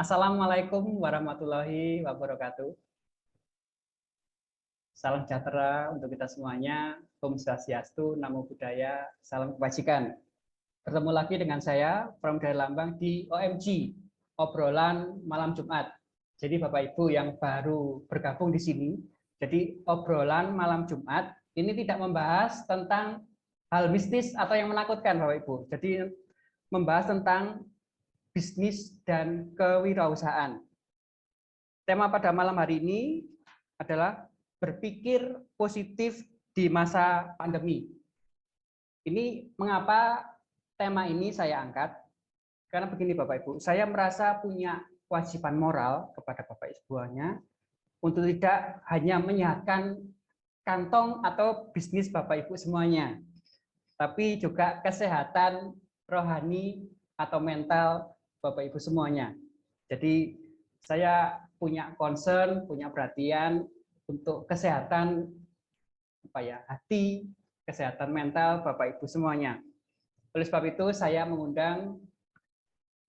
Assalamualaikum warahmatullahi wabarakatuh. Salam sejahtera untuk kita semuanya. Om Swastiastu, Namo Buddhaya, salam kebajikan. Bertemu lagi dengan saya, Pramudaya Lambang di OMG, obrolan malam Jumat. Jadi Bapak Ibu yang baru bergabung di sini, jadi obrolan malam Jumat ini tidak membahas tentang hal mistis atau yang menakutkan Bapak Ibu. Jadi membahas tentang bisnis dan kewirausahaan. Tema pada malam hari ini adalah berpikir positif di masa pandemi. Ini mengapa tema ini saya angkat? Karena begini Bapak Ibu, saya merasa punya kewajiban moral kepada Bapak Ibu-nya untuk tidak hanya menyehatkan kantong atau bisnis Bapak Ibu semuanya, tapi juga kesehatan rohani atau mental Bapak Ibu semuanya. Jadi saya punya concern, punya perhatian untuk kesehatan hati, kesehatan mental Bapak Ibu semuanya. Oleh sebab itu saya mengundang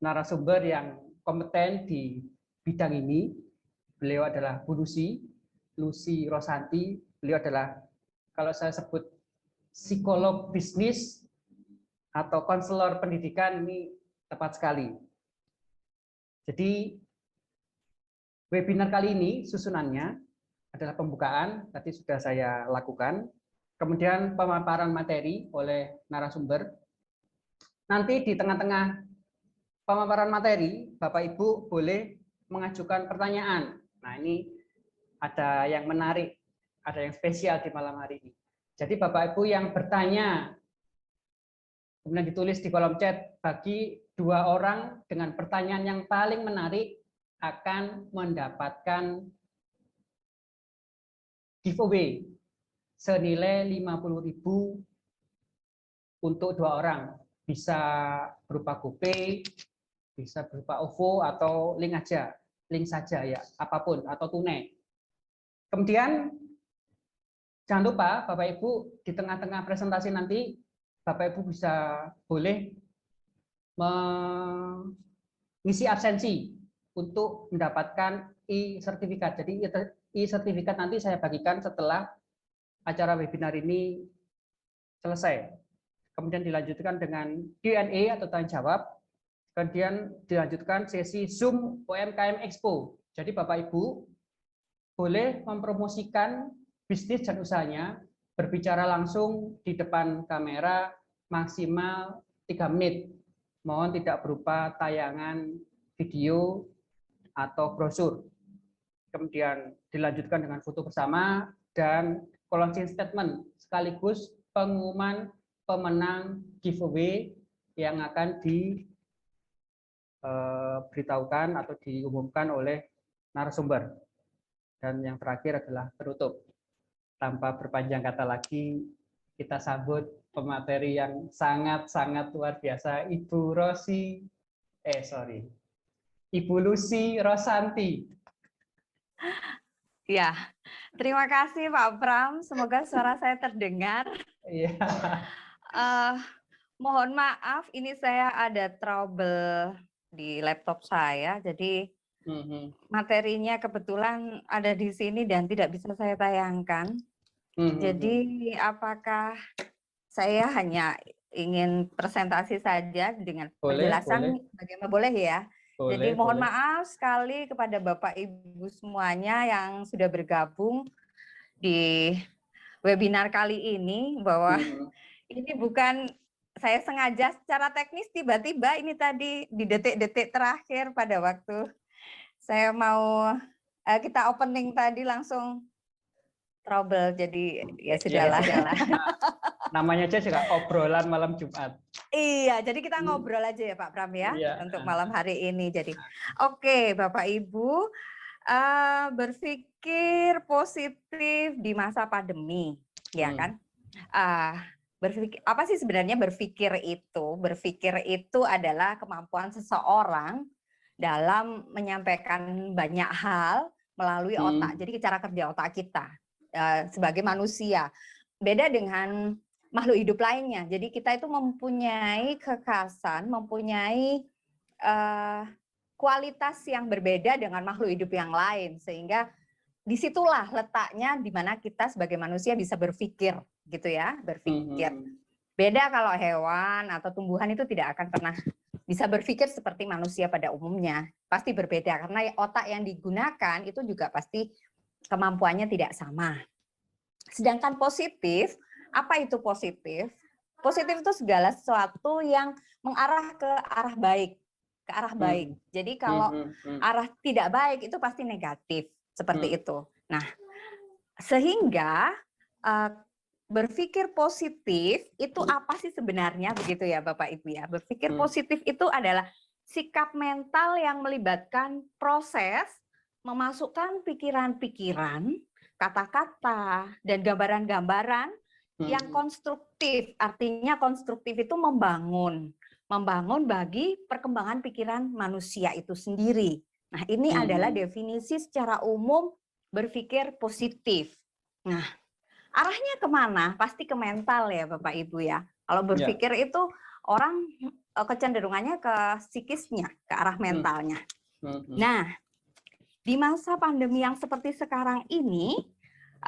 narasumber yang kompeten di bidang ini. Beliau adalah Bu Lucy Rosanti. Beliau adalah, kalau saya sebut, psikolog bisnis atau konselor pendidikan, ini tepat sekali. Jadi webinar kali ini susunannya adalah pembukaan, tadi sudah saya lakukan, kemudian pemaparan materi oleh narasumber. Nanti di tengah-tengah pemaparan materi, Bapak Ibu boleh mengajukan pertanyaan. Nah, ini ada yang menarik, ada yang spesial di malam hari ini. Jadi Bapak Ibu yang bertanya, kemudian ditulis di kolom chat, bagi 2 orang dengan pertanyaan yang paling menarik akan mendapatkan giveaway senilai 50.000 untuk 2 orang. Bisa berupa GoPay, bisa berupa OVO atau link saja ya, apapun, atau tunai. Kemudian jangan lupa Bapak Ibu di tengah-tengah presentasi nanti Bapak Ibu boleh mengisi absensi untuk mendapatkan e-sertifikat. Jadi e-sertifikat nanti saya bagikan setelah acara webinar ini selesai. Kemudian dilanjutkan dengan Q&A atau tanya jawab. Kemudian dilanjutkan sesi Zoom UMKM Expo. Jadi Bapak Ibu boleh mempromosikan bisnis dan usahanya, berbicara langsung di depan kamera maksimal 3 menit. Mohon tidak berupa tayangan video atau brosur. Kemudian dilanjutkan dengan foto bersama dan closing statement sekaligus pengumuman pemenang giveaway yang akan diberitahukan atau diumumkan oleh narasumber. Dan yang terakhir adalah penutup. Tanpa berpanjang kata lagi, kita sambut pemateri yang sangat-sangat luar biasa, Ibu Lucy Rosanti. Ya, terima kasih Pak Pram. Semoga suara saya terdengar. Iya. Mohon maaf, ini saya ada trouble di laptop saya, jadi materinya kebetulan ada di sini dan tidak bisa saya tayangkan. Jadi apakah saya hanya ingin presentasi saja dengan penjelasan bagaimana, boleh ya? Jadi mohon maaf sekali kepada Bapak Ibu semuanya yang sudah bergabung di webinar kali ini, bahwa ini bukan saya sengaja secara teknis, tiba-tiba ini tadi di detik-detik terakhir pada waktu saya mau kita opening tadi langsung trouble, jadi ya sudahlah. Namanya aja juga obrolan malam Jumat. Iya, jadi kita ngobrol aja ya Pak Pram ya, untuk malam hari ini. Jadi oke, Bapak Ibu, berpikir positif di masa pandemi, ya kan? Berpikir apa sih sebenarnya berpikir itu? Berpikir itu adalah kemampuan seseorang dalam menyampaikan banyak hal melalui otak. Jadi cara kerja otak kita sebagai manusia beda dengan makhluk hidup lainnya. Jadi kita itu mempunyai kekhasan, mempunyai kualitas yang berbeda dengan makhluk hidup yang lain, sehingga disitulah letaknya di mana kita sebagai manusia bisa berpikir, gitu ya, berpikir. Beda kalau hewan atau tumbuhan itu tidak akan pernah bisa berpikir seperti manusia pada umumnya, pasti berbeda karena otak yang digunakan itu juga pasti kemampuannya tidak sama. Sedangkan positif, apa itu positif? Positif itu segala sesuatu yang mengarah ke arah baik, ke arah baik. Jadi kalau arah tidak baik itu pasti negatif, seperti itu. Nah, sehingga berpikir positif itu apa sih sebenarnya, begitu ya Bapak Ibu ya. Berpikir positif itu adalah sikap mental yang melibatkan proses memasukkan pikiran-pikiran, kata-kata, dan gambaran-gambaran yang konstruktif. Artinya konstruktif itu membangun bagi perkembangan pikiran manusia itu sendiri. Nah, ini adalah definisi secara umum berpikir positif. Nah, arahnya kemana? Pasti ke mental ya Bapak Ibu ya. Kalau berpikir itu orang kecenderungannya ke psikisnya, ke arah mentalnya. Nah, di masa pandemi yang seperti sekarang ini,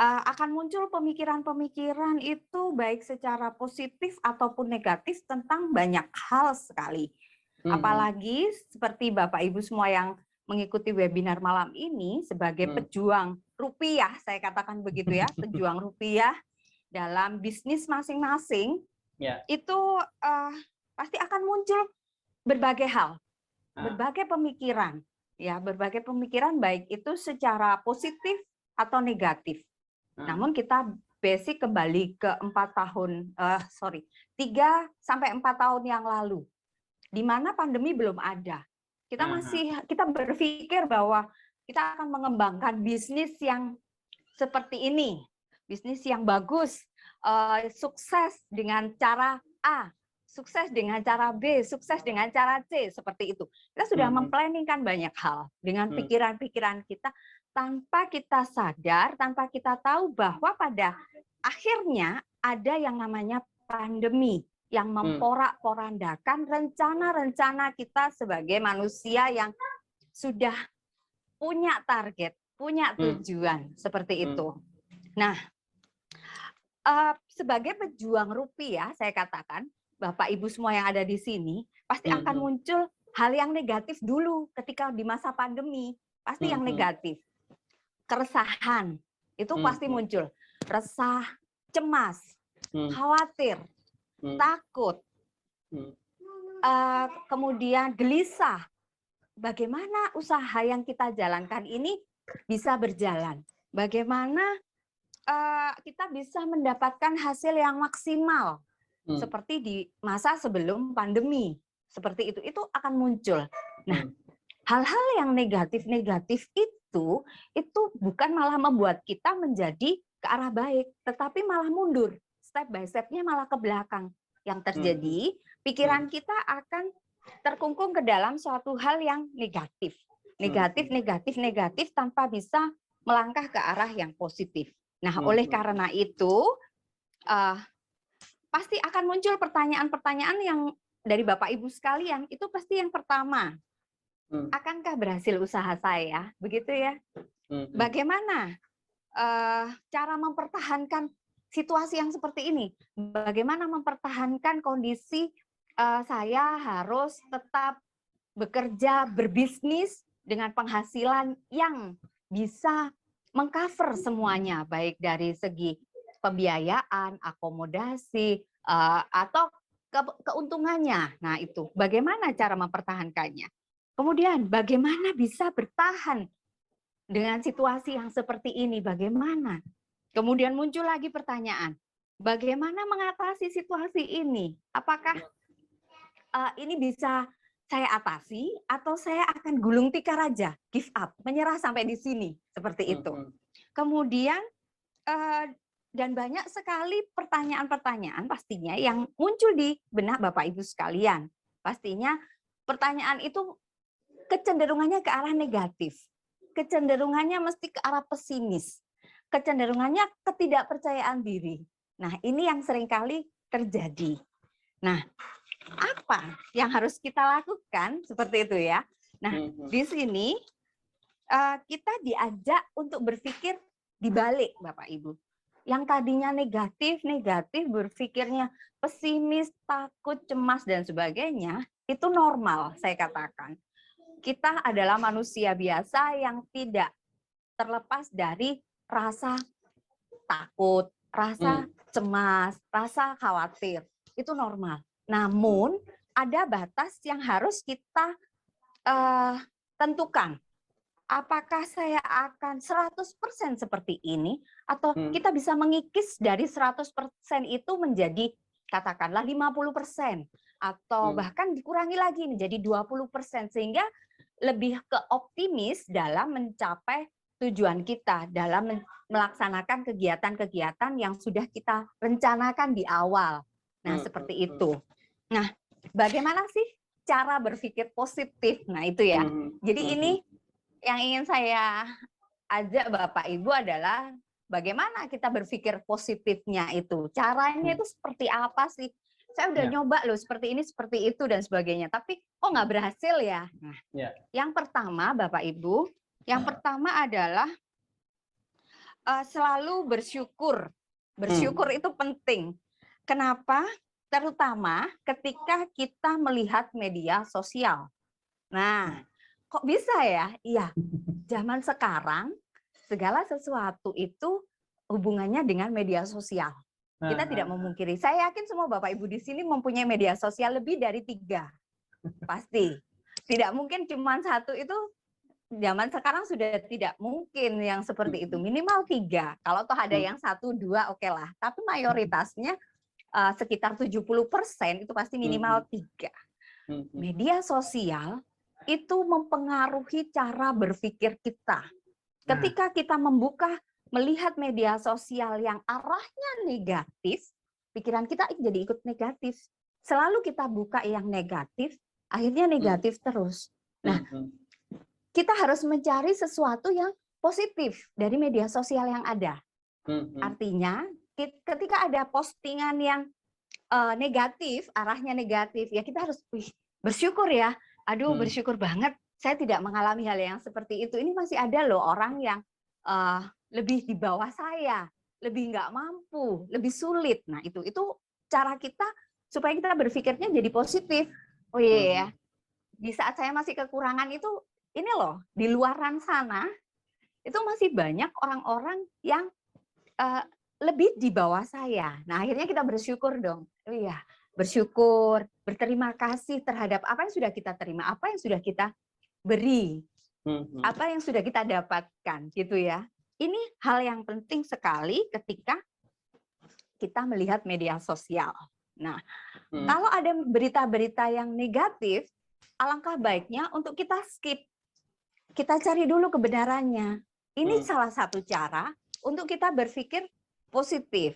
akan muncul pemikiran-pemikiran itu baik secara positif ataupun negatif tentang banyak hal sekali. Apalagi seperti Bapak Ibu semua yang mengikuti webinar malam ini sebagai pejuang rupiah, saya katakan begitu ya, pejuang rupiah dalam bisnis masing-masing, itu pasti akan muncul berbagai hal, berbagai pemikiran, ya, berbagai pemikiran baik itu secara positif atau negatif. Namun kita basic kembali ke 3 sampai 4 tahun yang lalu, di mana pandemi belum ada. Kita berpikir bahwa kita akan mengembangkan bisnis yang seperti ini, bisnis yang bagus, sukses dengan cara A, sukses dengan cara B, sukses dengan cara C, seperti itu. Kita sudah memplanningkan banyak hal dengan pikiran-pikiran kita, tanpa kita sadar, tanpa kita tahu bahwa pada akhirnya ada yang namanya pandemi yang memporak-porandakan rencana-rencana kita sebagai manusia yang sudah punya target, punya tujuan, seperti itu. Nah, sebagai pejuang rupiah, saya katakan, Bapak Ibu semua yang ada di sini, pasti akan muncul hal yang negatif dulu ketika di masa pandemi, pasti yang negatif. Keresahan, itu pasti muncul. Resah, cemas, khawatir, takut, kemudian gelisah. Bagaimana usaha yang kita jalankan ini bisa berjalan? Bagaimana kita bisa mendapatkan hasil yang maksimal seperti di masa sebelum pandemi, seperti itu akan muncul. Nah, hal-hal yang negatif-negatif itu bukan malah membuat kita menjadi ke arah baik, tetapi malah mundur, step by step-nya malah ke belakang. Yang terjadi, pikiran kita akan terkungkung ke dalam suatu hal yang negatif, negatif tanpa bisa melangkah ke arah yang positif. Nah, oleh karena itu, pasti akan muncul pertanyaan-pertanyaan yang dari Bapak Ibu sekalian, itu pasti yang pertama, akankah berhasil usaha saya? Begitu ya. Bagaimana cara mempertahankan situasi yang seperti ini? Bagaimana mempertahankan kondisi saya harus tetap bekerja, berbisnis dengan penghasilan yang bisa mengcover semuanya, baik dari segi pembiayaan, akomodasi, atau keuntungannya. Nah, itu bagaimana cara mempertahankannya? Kemudian bagaimana bisa bertahan dengan situasi yang seperti ini? Bagaimana? Kemudian muncul lagi pertanyaan, bagaimana mengatasi situasi ini? Apakah ini bisa saya atasi atau saya akan gulung tikar aja, give up, menyerah sampai di sini, seperti itu. Kemudian dan banyak sekali pertanyaan-pertanyaan pastinya yang muncul di benak Bapak Ibu sekalian. Pastinya pertanyaan itu kecenderungannya ke arah negatif, kecenderungannya mesti ke arah pesimis, kecenderungannya ketidakpercayaan diri. Nah, ini yang seringkali terjadi. Nah, apa yang harus kita lakukan seperti itu ya? Nah, di sini kita diajak untuk berpikir dibalik, Bapak Ibu. Yang tadinya negatif berpikirnya pesimis, takut, cemas, dan sebagainya, itu normal, saya katakan. Kita adalah manusia biasa yang tidak terlepas dari rasa takut, rasa cemas, rasa khawatir. Itu normal. Namun, ada batas yang harus kita tentukan. Apakah saya akan 100% seperti ini, atau kita bisa mengikis dari 100% itu menjadi katakanlah 50%, atau bahkan dikurangi lagi menjadi 20%, sehingga lebih ke optimis dalam mencapai tujuan kita, dalam melaksanakan kegiatan-kegiatan yang sudah kita rencanakan di awal. Nah, seperti itu. Nah, bagaimana sih cara berpikir positif? Nah, itu ya. Jadi ini yang ingin saya ajak Bapak Ibu adalah bagaimana kita berpikir positifnya itu. Caranya itu seperti apa sih? Saya udah nyoba loh seperti ini, seperti itu, dan sebagainya. Tapi kok nggak berhasil ya? Nah, yang pertama Bapak Ibu, yang pertama adalah selalu bersyukur. Bersyukur itu penting. Kenapa? Terutama ketika kita melihat media sosial. Nah, kok bisa ya? Iya, zaman sekarang segala sesuatu itu hubungannya dengan media sosial. Kita tidak memungkiri. Saya yakin semua Bapak Ibu di sini mempunyai media sosial lebih dari 3. Pasti. Tidak mungkin cuma 1 itu, zaman sekarang sudah tidak mungkin yang seperti itu. Minimal 3. Kalau toh ada yang 1, 2, oke lah. Tapi mayoritasnya sekitar 70% itu pasti minimal 3. Media sosial itu mempengaruhi cara berpikir kita. Ketika kita melihat media sosial yang arahnya negatif, pikiran kita jadi ikut negatif. Selalu kita buka yang negatif, akhirnya negatif terus. Nah, kita harus mencari sesuatu yang positif dari media sosial yang ada. Artinya, ketika ada postingan yang negatif, arahnya negatif, ya kita harus bersyukur ya. Aduh, bersyukur banget saya tidak mengalami hal yang seperti itu. Ini masih ada loh orang yang lebih di bawah saya, lebih nggak mampu, lebih sulit. Nah, itu cara kita supaya kita berpikirnya jadi positif. Oh iya ya, di saat saya masih kekurangan itu, ini loh, di luaran sana, itu masih banyak orang-orang yang lebih di bawah saya. Nah, akhirnya kita bersyukur dong. Oh iya, bersyukur, berterima kasih terhadap apa yang sudah kita terima, apa yang sudah kita beri, apa yang sudah kita dapatkan, gitu ya. Ini hal yang penting sekali ketika kita melihat media sosial. Nah, kalau ada berita-berita yang negatif, alangkah baiknya untuk kita skip. Kita cari dulu kebenarannya. Ini salah satu cara untuk kita berpikir positif.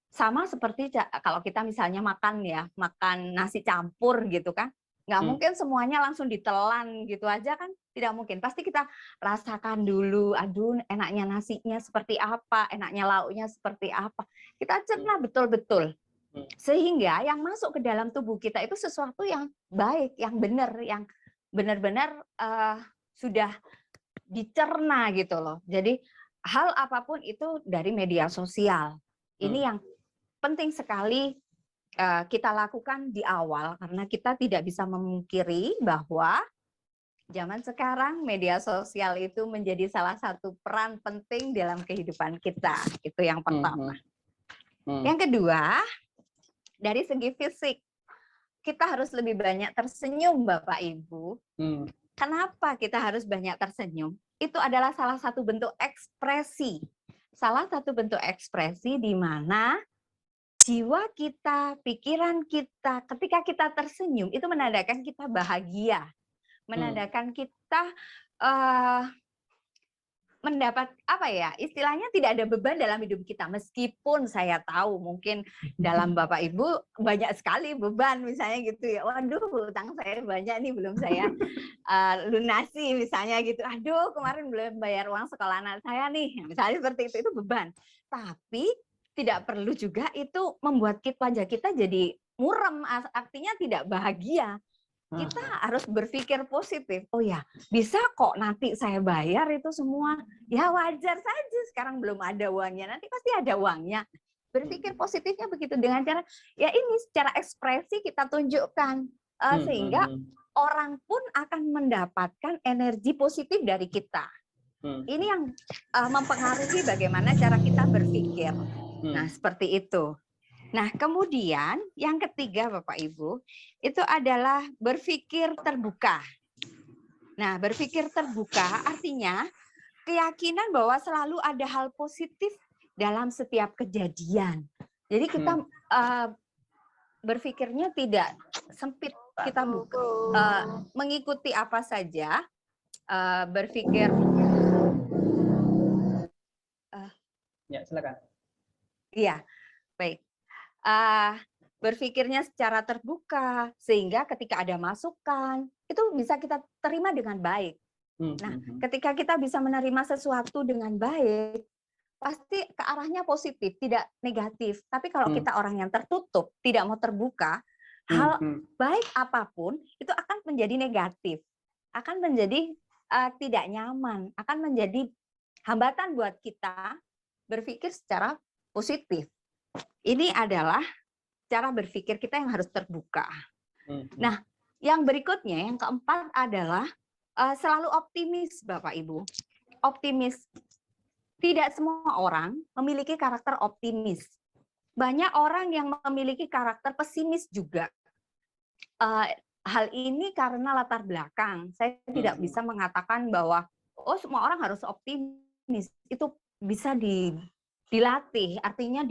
Sama seperti kalau kita misalnya makan nasi campur gitu kan. Nggak mungkin semuanya langsung ditelan gitu aja kan, tidak mungkin. Pasti kita rasakan dulu, aduh enaknya nasinya seperti apa, enaknya lauknya seperti apa. Kita cerna betul-betul. Sehingga yang masuk ke dalam tubuh kita itu sesuatu yang baik, yang benar, yang benar-benar sudah dicerna gitu loh. Jadi hal apapun itu dari media sosial. Ini yang penting sekali kita lakukan di awal, karena kita tidak bisa memungkiri bahwa zaman sekarang media sosial itu menjadi salah satu peran penting dalam kehidupan kita. Itu yang pertama. Yang kedua, dari segi fisik, kita harus lebih banyak tersenyum, Bapak Ibu. Kenapa kita harus banyak tersenyum? Itu adalah salah satu bentuk ekspresi. Salah satu bentuk ekspresi di mana jiwa kita, pikiran kita, ketika kita tersenyum, itu menandakan kita bahagia. Menandakan kita mendapat istilahnya tidak ada beban dalam hidup kita. Meskipun saya tahu mungkin dalam Bapak Ibu banyak sekali beban, misalnya gitu ya. Waduh, hutang saya banyak nih, belum saya lunasi misalnya gitu. Aduh, kemarin belum bayar uang sekolah anak saya nih. Misalnya seperti itu beban. Tapi tidak perlu juga itu membuat wajah kita jadi muram, artinya tidak bahagia. kita harus berpikir positif. Oh ya, bisa kok nanti saya bayar itu semua. Ya wajar saja, sekarang belum ada uangnya, nanti pasti ada uangnya. Berpikir positifnya begitu, dengan cara ya ini secara ekspresi kita tunjukkan, sehingga orang pun akan mendapatkan energi positif dari kita. Ini yang mempengaruhi bagaimana cara kita berpikir. Nah, seperti itu. Nah, kemudian yang ketiga Bapak Ibu, itu adalah berpikir terbuka. Nah, berpikir terbuka artinya keyakinan bahwa selalu ada hal positif dalam setiap kejadian. Jadi kita berpikirnya tidak sempit, kita mengikuti apa saja, berpikir. Ya, silakan. Iya, baik. Berpikirnya secara terbuka sehingga ketika ada masukan itu bisa kita terima dengan baik. Nah, ketika kita bisa menerima sesuatu dengan baik, pasti ke arahnya positif, tidak negatif. Tapi kalau kita orang yang tertutup, tidak mau terbuka, hal baik apapun itu akan menjadi negatif, akan menjadi tidak nyaman, akan menjadi hambatan buat kita berpikir secara positif. Ini adalah cara berpikir kita yang harus terbuka. Nah, yang berikutnya, yang keempat adalah selalu optimis, Bapak Ibu. Optimis. Tidak semua orang memiliki karakter optimis. Banyak orang yang memiliki karakter pesimis juga. Hal ini karena latar belakang. Saya tidak bisa mengatakan bahwa semua orang harus optimis. Itu bisa dilatih, artinya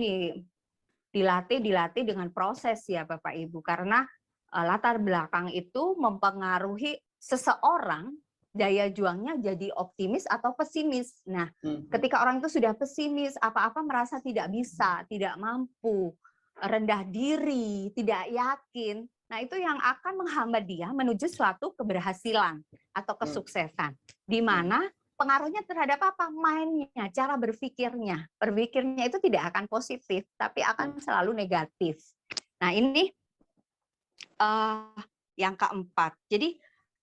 dilatih dengan proses ya Bapak Ibu, karena latar belakang itu mempengaruhi seseorang daya juangnya jadi optimis atau pesimis. Nah, ketika orang itu sudah pesimis, apa-apa merasa tidak bisa, tidak mampu, rendah diri, tidak yakin. Nah, itu yang akan menghambat dia menuju suatu keberhasilan atau kesuksesan. Di mana pengaruhnya terhadap apa? Mindnya, cara berpikirnya. Berpikirnya itu tidak akan positif, tapi akan selalu negatif. Nah, ini yang keempat. Jadi,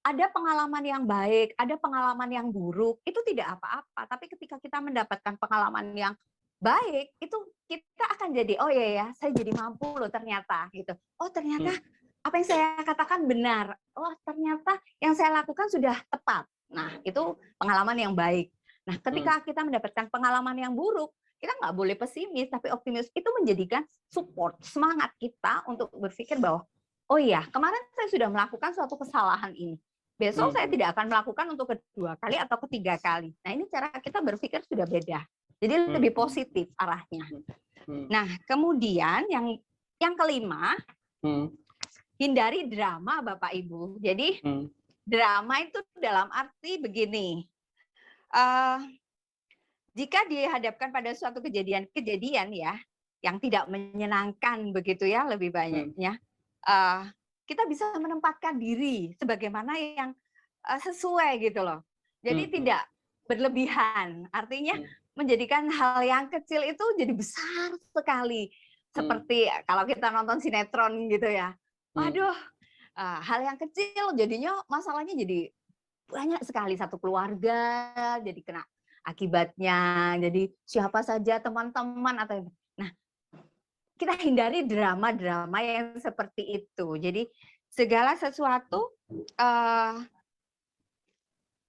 ada pengalaman yang baik, ada pengalaman yang buruk, itu tidak apa-apa. Tapi ketika kita mendapatkan pengalaman yang baik, itu kita akan jadi, oh iya ya, saya jadi mampu loh ternyata. Gitu. Oh ternyata apa yang saya katakan benar. Oh ternyata yang saya lakukan sudah tepat. Nah, itu pengalaman yang baik. Nah, ketika kita mendapatkan pengalaman yang buruk, kita nggak boleh pesimis, tapi optimis. Itu menjadikan support, semangat kita untuk berpikir bahwa, oh iya, kemarin saya sudah melakukan suatu kesalahan ini. Besok saya tidak akan melakukan untuk kedua kali atau ketiga kali. Nah, ini cara kita berpikir sudah beda. Jadi lebih positif arahnya. Nah, kemudian yang kelima, hindari drama, Bapak Ibu. Jadi, drama itu dalam arti begini, jika dihadapkan pada suatu kejadian ya yang tidak menyenangkan begitu ya lebih banyaknya, kita bisa menempatkan diri sebagaimana yang sesuai gitu loh. Jadi tidak berlebihan, artinya menjadikan hal yang kecil itu jadi besar sekali. Seperti kalau kita nonton sinetron gitu ya, waduh. Hal yang kecil jadinya masalahnya jadi banyak sekali, satu keluarga jadi kena akibatnya, jadi siapa saja teman-teman atau nah kita hindari drama-drama yang seperti itu. Jadi segala sesuatu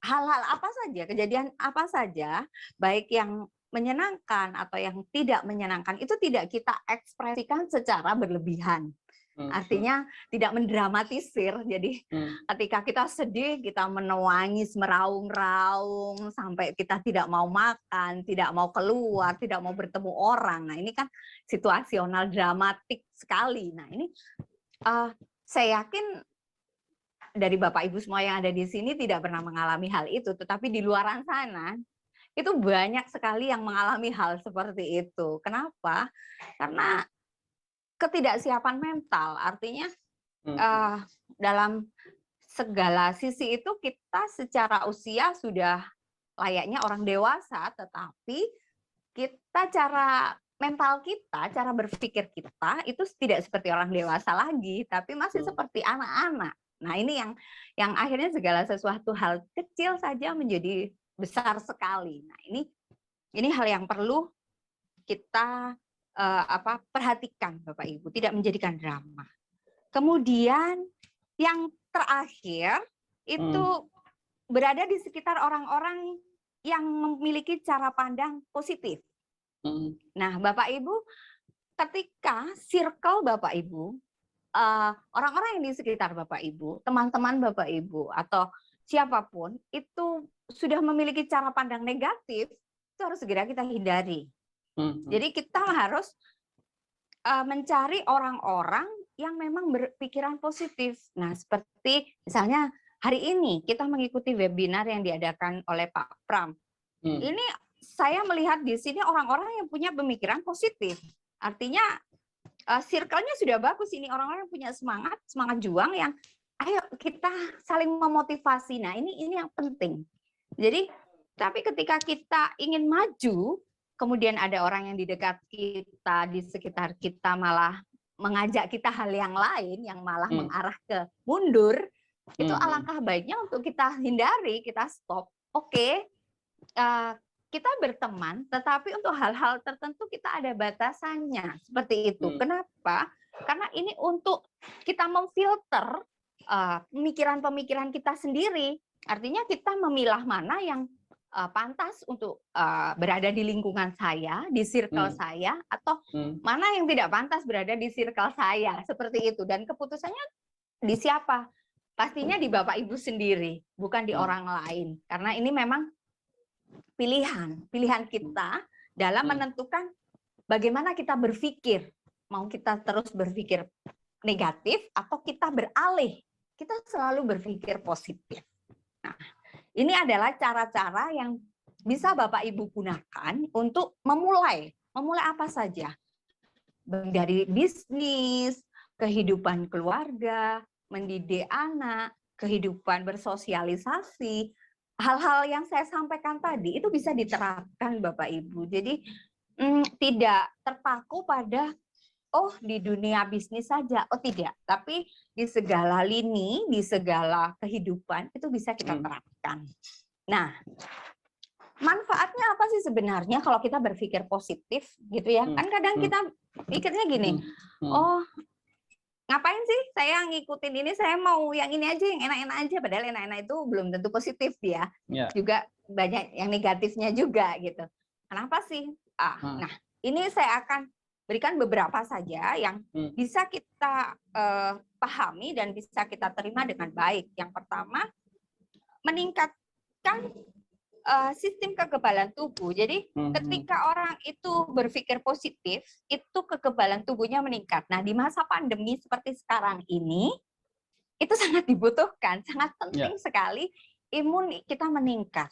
hal-hal apa saja, kejadian apa saja, baik yang menyenangkan atau yang tidak menyenangkan, itu tidak kita ekspresikan secara berlebihan. Artinya tidak mendramatisir. Jadi ketika kita sedih, kita menangis, meraung-raung sampai kita tidak mau makan, tidak mau keluar, tidak mau bertemu orang. Nah, ini kan situasional dramatik sekali. Nah, ini saya yakin dari Bapak Ibu semua yang ada di sini tidak pernah mengalami hal itu, tetapi di luaran sana itu banyak sekali yang mengalami hal seperti itu. Kenapa? Karena ketidaksiapan mental, artinya dalam segala sisi itu kita secara usia sudah layaknya orang dewasa, tetapi kita cara mental kita, cara berpikir kita itu tidak seperti orang dewasa lagi, tapi masih seperti anak-anak. Nah, ini yang akhirnya segala sesuatu hal kecil saja menjadi besar sekali. Nah, ini hal yang perlu kita perhatikan, Bapak Ibu, tidak menjadikan drama. Kemudian yang terakhir itu berada di sekitar orang-orang yang memiliki cara pandang positif. Nah, Bapak Ibu, ketika circle Bapak Ibu, orang-orang yang di sekitar Bapak Ibu, teman-teman Bapak Ibu, atau siapapun itu sudah memiliki cara pandang negatif, itu harus segera kita hindari. Jadi kita harus mencari orang-orang yang memang berpikiran positif. Nah, seperti misalnya hari ini kita mengikuti webinar yang diadakan oleh Pak Pram. Ini saya melihat di sini orang-orang yang punya pemikiran positif. Artinya circle-nya sudah bagus ini, orang-orang yang punya semangat juang yang ayo kita saling memotivasi. Nah, ini yang penting. Jadi, tapi ketika kita ingin maju, kemudian ada orang yang di dekat kita, di sekitar kita malah mengajak kita hal yang lain, yang malah mengarah ke mundur, itu alangkah baiknya untuk kita hindari, kita stop. Oke, kita berteman, tetapi untuk hal-hal tertentu kita ada batasannya, seperti itu. Kenapa? Karena ini untuk kita memfilter pemikiran-pemikiran kita sendiri. Artinya kita memilah mana yang pantas untuk berada di lingkungan saya, di circle saya, atau mana yang tidak pantas berada di circle saya, seperti itu. Dan keputusannya di siapa? Pastinya di Bapak Ibu sendiri, bukan di orang lain. Karena ini memang pilihan kita dalam menentukan bagaimana kita berpikir. Mau kita terus berpikir negatif atau kita beralih, kita selalu berpikir positif. Nah, ini adalah cara-cara yang bisa Bapak Ibu gunakan untuk memulai apa saja. Dari bisnis, kehidupan keluarga, mendidik anak, kehidupan bersosialisasi, hal-hal yang saya sampaikan tadi itu bisa diterapkan Bapak Ibu. Jadi tidak terpaku pada di dunia bisnis saja, tidak. Tapi di segala lini, di segala kehidupan itu bisa kita terapkan. Nah, manfaatnya apa sih sebenarnya kalau kita berpikir positif gitu ya? Kan kadang kita pikirnya gini, ngapain sih saya ngikutin ini, saya mau yang ini aja, yang enak-enak aja, padahal enak-enak itu belum tentu positif ya. Juga banyak yang negatifnya juga gitu. Kenapa sih? Nah, ini saya akan berikan beberapa saja yang bisa kita pahami dan bisa kita terima dengan baik. Yang pertama, meningkatkan sistem kekebalan tubuh. Jadi ketika orang itu berpikir positif, itu kekebalan tubuhnya meningkat. Nah, di masa pandemi seperti sekarang ini, itu sangat dibutuhkan, sangat penting sekali imun kita meningkat.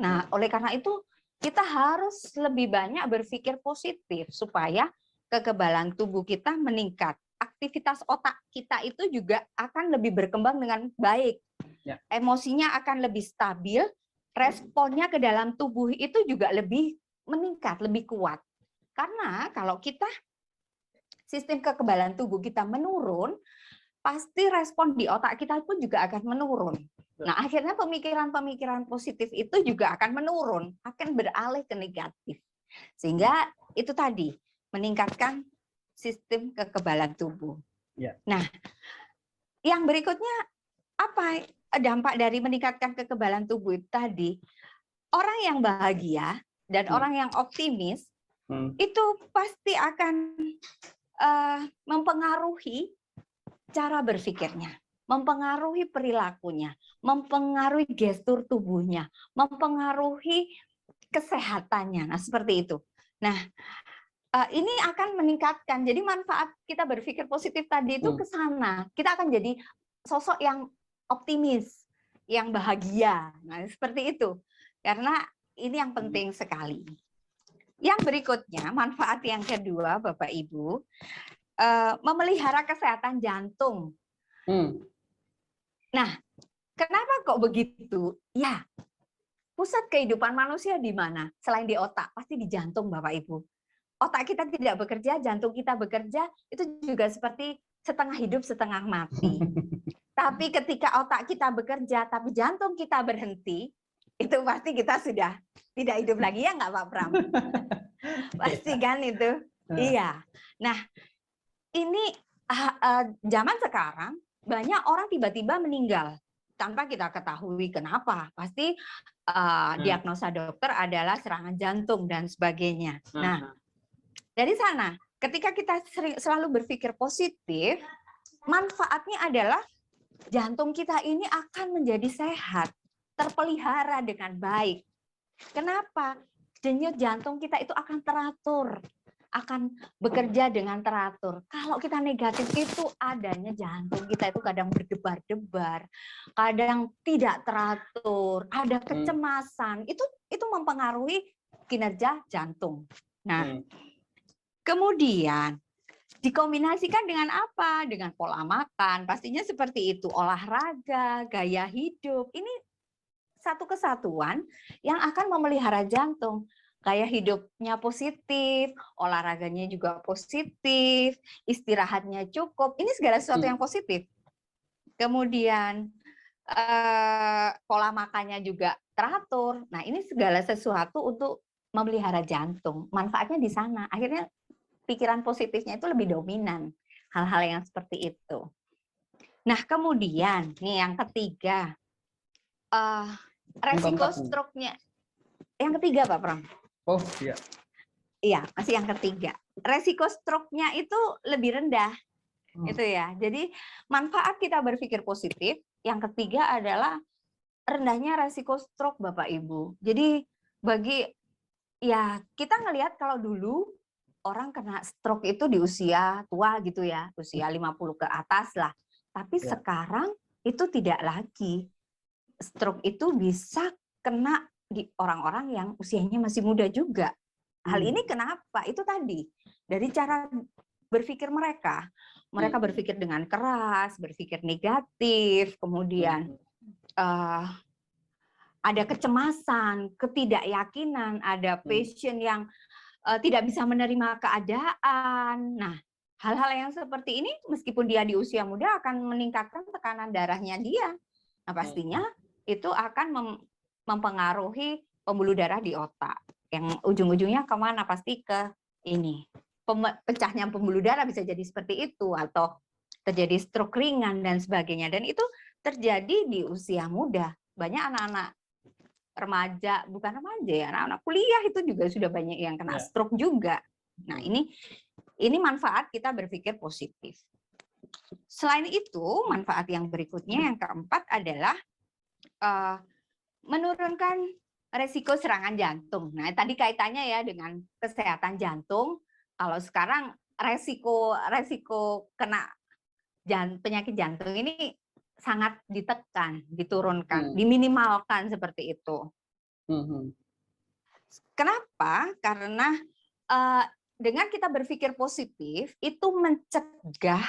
Nah, oleh karena itu kita harus lebih banyak berpikir positif supaya kekebalan tubuh kita meningkat. Aktivitas otak kita itu juga akan lebih berkembang dengan baik. Emosinya akan lebih stabil, responnya ke dalam tubuh itu juga lebih meningkat, lebih kuat. Karena kalau kita sistem kekebalan tubuh kita menurun, pasti respon di otak kita pun juga akan menurun. Nah, akhirnya pemikiran-pemikiran positif itu juga akan menurun, akan beralih ke negatif. Sehingga itu tadi, meningkatkan sistem kekebalan tubuh. Nah, yang berikutnya apa dampak dari meningkatkan kekebalan tubuh itu tadi? Orang yang bahagia dan orang yang optimis itu pasti akan mempengaruhi cara berpikirnya, mempengaruhi perilakunya, mempengaruhi gestur tubuhnya, mempengaruhi kesehatannya. Nah, seperti itu. Nah, ini akan meningkatkan. Jadi manfaat kita berpikir positif tadi itu ke sana. Kita akan jadi sosok yang optimis, yang bahagia. Nah, seperti itu. Karena ini yang penting sekali. Yang berikutnya, manfaat yang kedua, Bapak Ibu, memelihara kesehatan jantung. Nah, kenapa kok begitu? Ya, pusat kehidupan manusia di mana? Selain di otak, pasti di jantung, Bapak Ibu. Otak kita tidak bekerja, jantung kita bekerja, itu juga seperti setengah hidup, setengah mati. Tapi ketika otak kita bekerja, tapi jantung kita berhenti, itu pasti kita sudah tidak hidup lagi, ya nggak Pak Pram? Pasti kan itu. Iya. Nah, ini zaman sekarang banyak orang tiba-tiba meninggal tanpa kita ketahui kenapa. Pasti diagnosa dokter adalah serangan jantung dan sebagainya. Nah, dari sana, ketika kita selalu berpikir positif, manfaatnya adalah jantung kita ini akan menjadi sehat, terpelihara dengan baik. Kenapa? Denyut jantung kita itu akan teratur, akan bekerja dengan teratur. Kalau kita negatif itu adanya jantung kita itu kadang berdebar-debar, kadang tidak teratur, ada kecemasan. Itu mempengaruhi kinerja jantung. Nah, kemudian dikombinasikan dengan apa? Dengan pola makan, pastinya seperti itu. Olahraga, gaya hidup, ini satu kesatuan yang akan memelihara jantung. Gaya hidupnya positif, olahraganya juga positif, istirahatnya cukup. Ini segala sesuatu yang positif. Kemudian pola makannya juga teratur. Nah, ini segala sesuatu untuk memelihara jantung. Manfaatnya di sana. Akhirnya pikiran positifnya itu lebih dominan. Hal-hal yang seperti itu. Nah, kemudian nih yang ketiga, resiko stroke-nya. Yang ketiga, Pak Pram. Oh, iya. Iya, masih yang ketiga. Resiko stroke-nya itu lebih rendah. Itu ya. Jadi manfaat kita berpikir positif. Yang ketiga adalah rendahnya resiko stroke, Bapak Ibu. Jadi kita ngelihat kalau dulu orang kena stroke itu di usia tua gitu ya, usia 50 ke atas lah. Tapi sekarang itu tidak lagi. Stroke itu bisa kena di orang-orang yang usianya masih muda juga. Hal ini kenapa? Itu tadi dari cara berpikir mereka. Mereka berpikir dengan keras, berpikir negatif, kemudian ada kecemasan, ketidakyakinan, ada passion yang tidak bisa menerima keadaan. Nah, hal-hal yang seperti ini meskipun dia di usia muda akan meningkatkan tekanan darahnya dia. Nah, pastinya itu akan mempengaruhi pembuluh darah di otak. Yang ujung-ujungnya kemana? Pasti ke ini. Pecahnya pembuluh darah bisa jadi seperti itu, atau terjadi stroke ringan dan sebagainya. Dan itu terjadi di usia muda. Banyak anak-anak remaja, bukan remaja ya, anak-anak kuliah itu juga sudah banyak yang kena stroke juga. Nah, ini manfaat kita berpikir positif. Selain itu, manfaat yang berikutnya yang keempat adalah menurunkan resiko serangan jantung. Nah, tadi kaitannya ya dengan kesehatan jantung. Kalau sekarang resiko kena penyakit jantung ini sangat ditekan, diturunkan, diminimalkan seperti itu. Kenapa? Karena dengan kita berpikir positif itu mencegah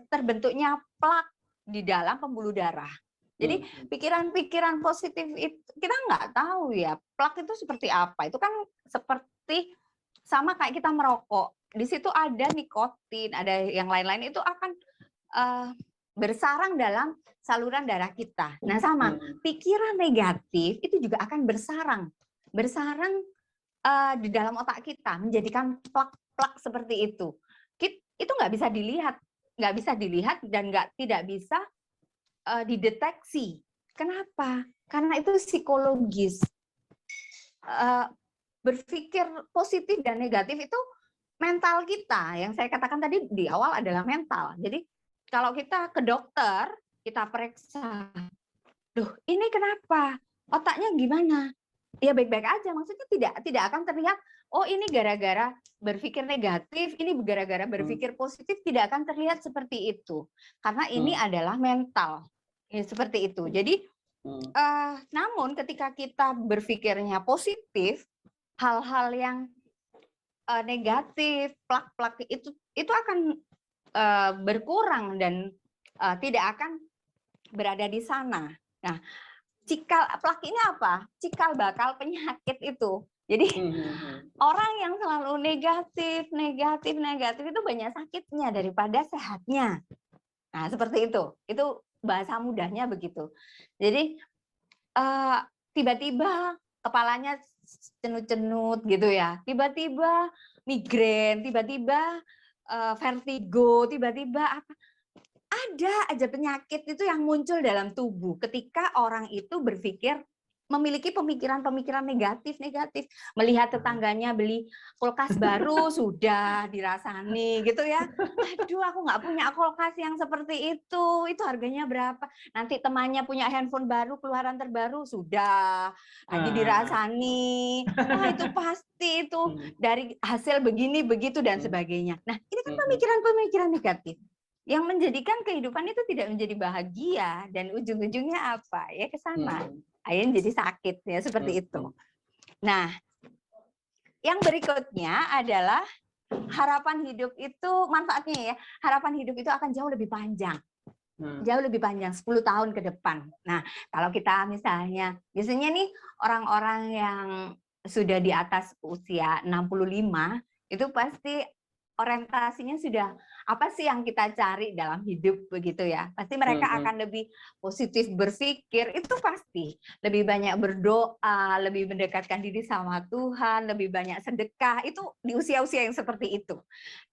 terbentuknya plak di dalam pembuluh darah. Jadi pikiran-pikiran positif itu kita nggak tahu ya, plak itu seperti apa. Itu kan seperti sama kayak kita merokok. Di situ ada nikotin, ada yang lain-lain, itu akan bersarang dalam saluran darah kita. Nah, sama pikiran negatif itu juga akan bersarang di dalam otak kita, menjadikan plak-plak seperti itu. Itu nggak bisa dilihat dan tidak bisa dideteksi. Kenapa? Karena itu psikologis. Berpikir positif dan negatif itu mental kita. Yang saya katakan tadi di awal adalah mental. Jadi kalau kita ke dokter, kita periksa, loh ini kenapa? Otaknya gimana? Ya baik-baik aja. Maksudnya tidak akan terlihat, oh ini gara-gara berpikir negatif, ini gara-gara berpikir positif, tidak akan terlihat seperti itu. Karena ini adalah mental. Ya, seperti itu. Jadi, namun ketika kita berpikirnya positif, hal-hal yang negatif, plak-plak itu akan berkurang dan tidak akan berada di sana. Nah, plak ini apa? Cikal bakal penyakit itu. Jadi orang yang selalu negatif itu banyak sakitnya daripada sehatnya. Nah, seperti itu. Itu bahasa mudahnya begitu. Jadi tiba-tiba kepalanya cenut-cenut gitu ya. Tiba-tiba migrain, tiba-tiba vertigo, tiba-tiba apa? Ada aja penyakit itu yang muncul dalam tubuh ketika orang itu berpikir memiliki pemikiran-pemikiran negatif, melihat tetangganya beli kulkas baru sudah dirasani gitu ya. Aduh, aku nggak punya kulkas yang seperti itu harganya berapa? Nanti temannya punya handphone baru, keluaran terbaru sudah lagi dirasani. Wah, itu pasti itu dari hasil begini begitu dan sebagainya. Nah, ini kan pemikiran-pemikiran negatif yang menjadikan kehidupan itu tidak menjadi bahagia dan ujung-ujungnya apa? Ya ke sana. Akhirnya jadi sakit ya seperti itu. Nah, yang berikutnya adalah harapan hidup itu manfaatnya ya. Harapan hidup itu akan jauh lebih panjang. Jauh lebih panjang 10 tahun ke depan. Nah, kalau kita misalnya biasanya nih orang-orang yang sudah di atas usia 65 itu pasti orientasinya sudah apa sih yang kita cari dalam hidup begitu ya. Pasti mereka akan lebih positif berpikir, itu pasti. Lebih banyak berdoa, lebih mendekatkan diri sama Tuhan, lebih banyak sedekah, itu di usia-usia yang seperti itu.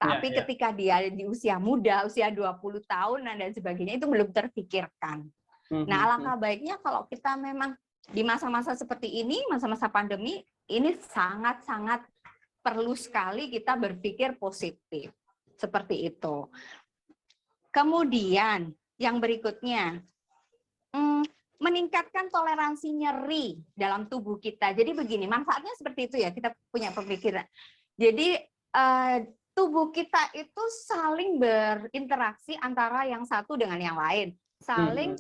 Tapi ketika dia di usia muda, usia 20 tahunan dan sebagainya, itu belum terpikirkan. Nah, alangkah baiknya kalau kita memang di masa-masa seperti ini, masa-masa pandemi, ini sangat-sangat perlu sekali kita berpikir positif. Seperti itu. Kemudian, yang berikutnya, meningkatkan toleransi nyeri dalam tubuh kita. Jadi begini, manfaatnya seperti itu ya, kita punya pemikiran. Jadi, tubuh kita itu saling berinteraksi antara yang satu dengan yang lain. Saling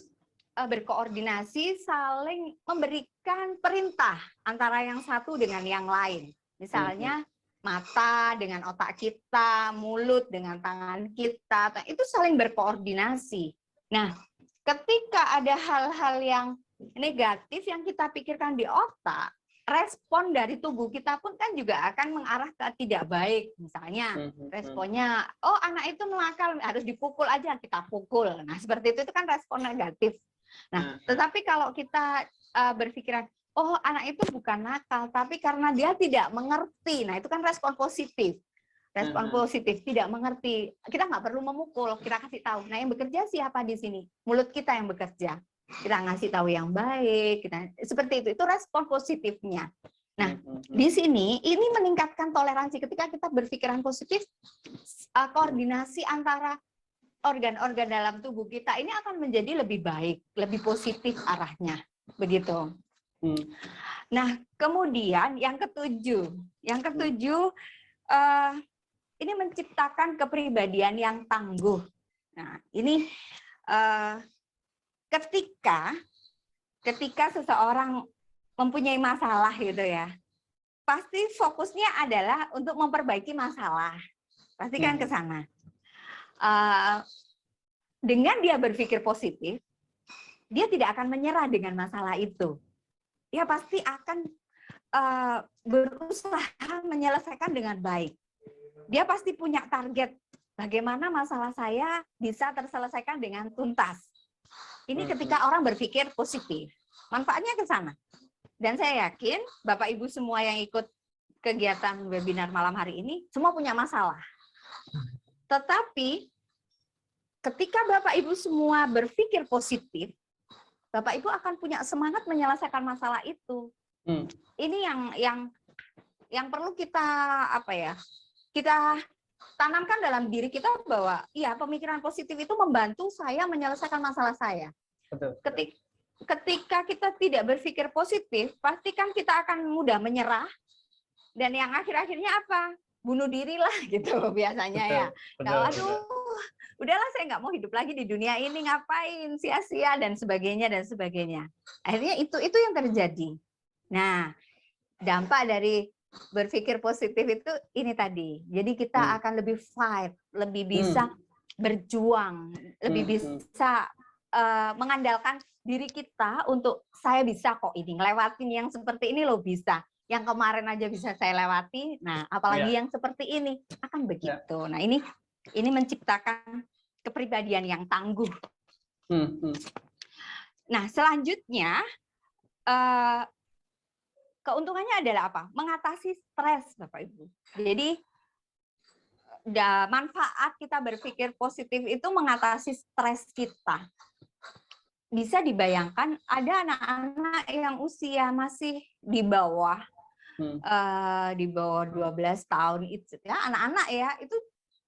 berkoordinasi, saling memberikan perintah antara yang satu dengan yang lain. Misalnya, mata dengan otak kita, mulut dengan tangan kita, itu saling berkoordinasi. Nah, ketika ada hal-hal yang negatif yang kita pikirkan di otak, respon dari tubuh kita pun kan juga akan mengarah ke tidak baik. Misalnya, responnya, oh anak itu nakal, harus dipukul aja, kita pukul. Nah, seperti itu kan respon negatif. Nah, tetapi kalau kita berpikiran, oh anak itu bukan nakal, tapi karena dia tidak mengerti. Nah itu kan respon positif. Respon positif, tidak mengerti. Kita nggak perlu memukul, kita kasih tahu. Nah yang bekerja siapa di sini? Mulut kita yang bekerja. Kita ngasih tahu yang baik. Seperti itu respon positifnya. Nah di sini ini meningkatkan toleransi. Ketika kita berpikiran positif, koordinasi antara organ-organ dalam tubuh kita ini akan menjadi lebih baik, lebih positif arahnya. Begitu. Nah, kemudian yang ketujuh ini menciptakan kepribadian yang tangguh. Nah, ini ketika seseorang mempunyai masalah gitu ya, pasti fokusnya adalah untuk memperbaiki masalah. Pasti kan ke sana. Dengan dia berpikir positif, dia tidak akan menyerah dengan masalah itu. Dia pasti akan berusaha menyelesaikan dengan baik. Dia pasti punya target bagaimana masalah saya bisa terselesaikan dengan tuntas. Ini ketika orang berpikir positif, manfaatnya ke sana. Dan saya yakin Bapak Ibu semua yang ikut kegiatan webinar malam hari ini semua punya masalah. Tetapi ketika Bapak Ibu semua berpikir positif, Bapak Ibu akan punya semangat menyelesaikan masalah itu. Ini yang perlu kita kita tanamkan dalam diri kita bahwa ya pemikiran positif itu membantu saya menyelesaikan masalah saya. Betul. Ketika kita tidak berpikir positif, pasti kan kita akan mudah menyerah dan yang akhir-akhirnya apa? Bunuh diri lah gitu biasanya. Betul, ya. Kalau aduh, udahlah saya nggak mau hidup lagi di dunia ini, ngapain, sia-sia dan sebagainya dan sebagainya. Akhirnya itu yang terjadi. Nah, dampak dari berpikir positif itu ini tadi. Jadi kita akan lebih fight, lebih bisa berjuang, lebih bisa mengandalkan diri kita untuk saya bisa kok ini ngelewatin yang seperti ini loh bisa. Yang kemarin aja bisa saya lewati. Nah, apalagi yang seperti ini akan begitu. Nah, ini menciptakan kepribadian yang tangguh. Nah, selanjutnya keuntungannya adalah apa? Mengatasi stres, Bapak Ibu. Jadi manfaat kita berpikir positif itu mengatasi stres kita. Bisa dibayangkan ada anak-anak yang usia masih di bawah 12 tahun itu ya, anak-anak ya, itu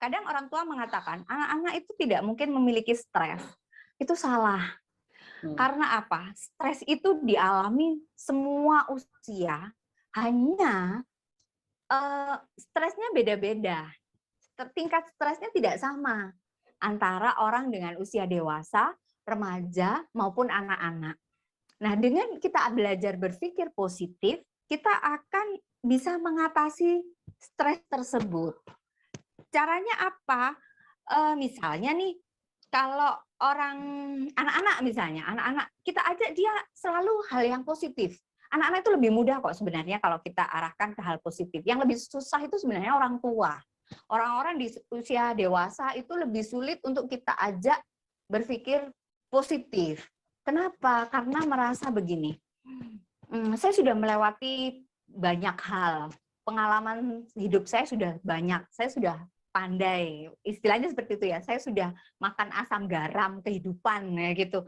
kadang orang tua mengatakan anak-anak itu tidak mungkin memiliki stres. Itu salah. Karena apa? Stres itu dialami semua usia, hanya stresnya beda-beda. Tingkat stresnya tidak sama antara orang dengan usia dewasa, remaja, maupun anak-anak. Nah, dengan kita belajar berpikir positif, kita akan bisa mengatasi stres tersebut. Caranya apa? Misalnya nih, kalau orang anak-anak misalnya, anak-anak kita ajak dia selalu hal yang positif. Anak-anak itu lebih mudah kok sebenarnya kalau kita arahkan ke hal positif. Yang lebih susah itu sebenarnya orang tua. Orang-orang di usia dewasa itu lebih sulit untuk kita ajak berpikir positif. Kenapa? Karena merasa begini. Saya sudah melewati banyak hal. Pengalaman hidup saya sudah banyak. Saya sudah pandai. Istilahnya seperti itu ya. Saya sudah makan asam garam kehidupan ya gitu.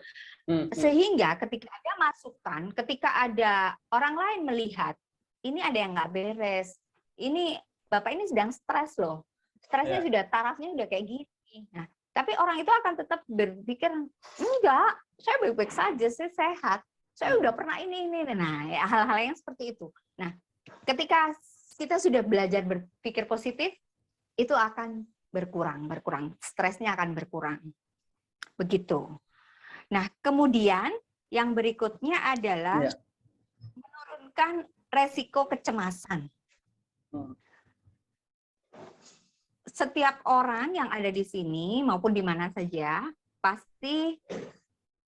Sehingga ketika ada masukan, ketika ada orang lain melihat, ini ada yang nggak beres. Ini Bapak ini sedang stres loh. Stresnya sudah tarafnya udah kayak gini. Nah, tapi orang itu akan tetap berpikir, enggak, saya baik-baik saja, saya sehat. Saya udah pernah ini. Nah, ya, hal-hal yang seperti itu. Nah, ketika kita sudah belajar berpikir positif, itu akan berkurang. Stresnya akan berkurang. Begitu. Nah, kemudian yang berikutnya adalah menurunkan resiko kecemasan. Setiap orang yang ada di sini maupun di mana saja pasti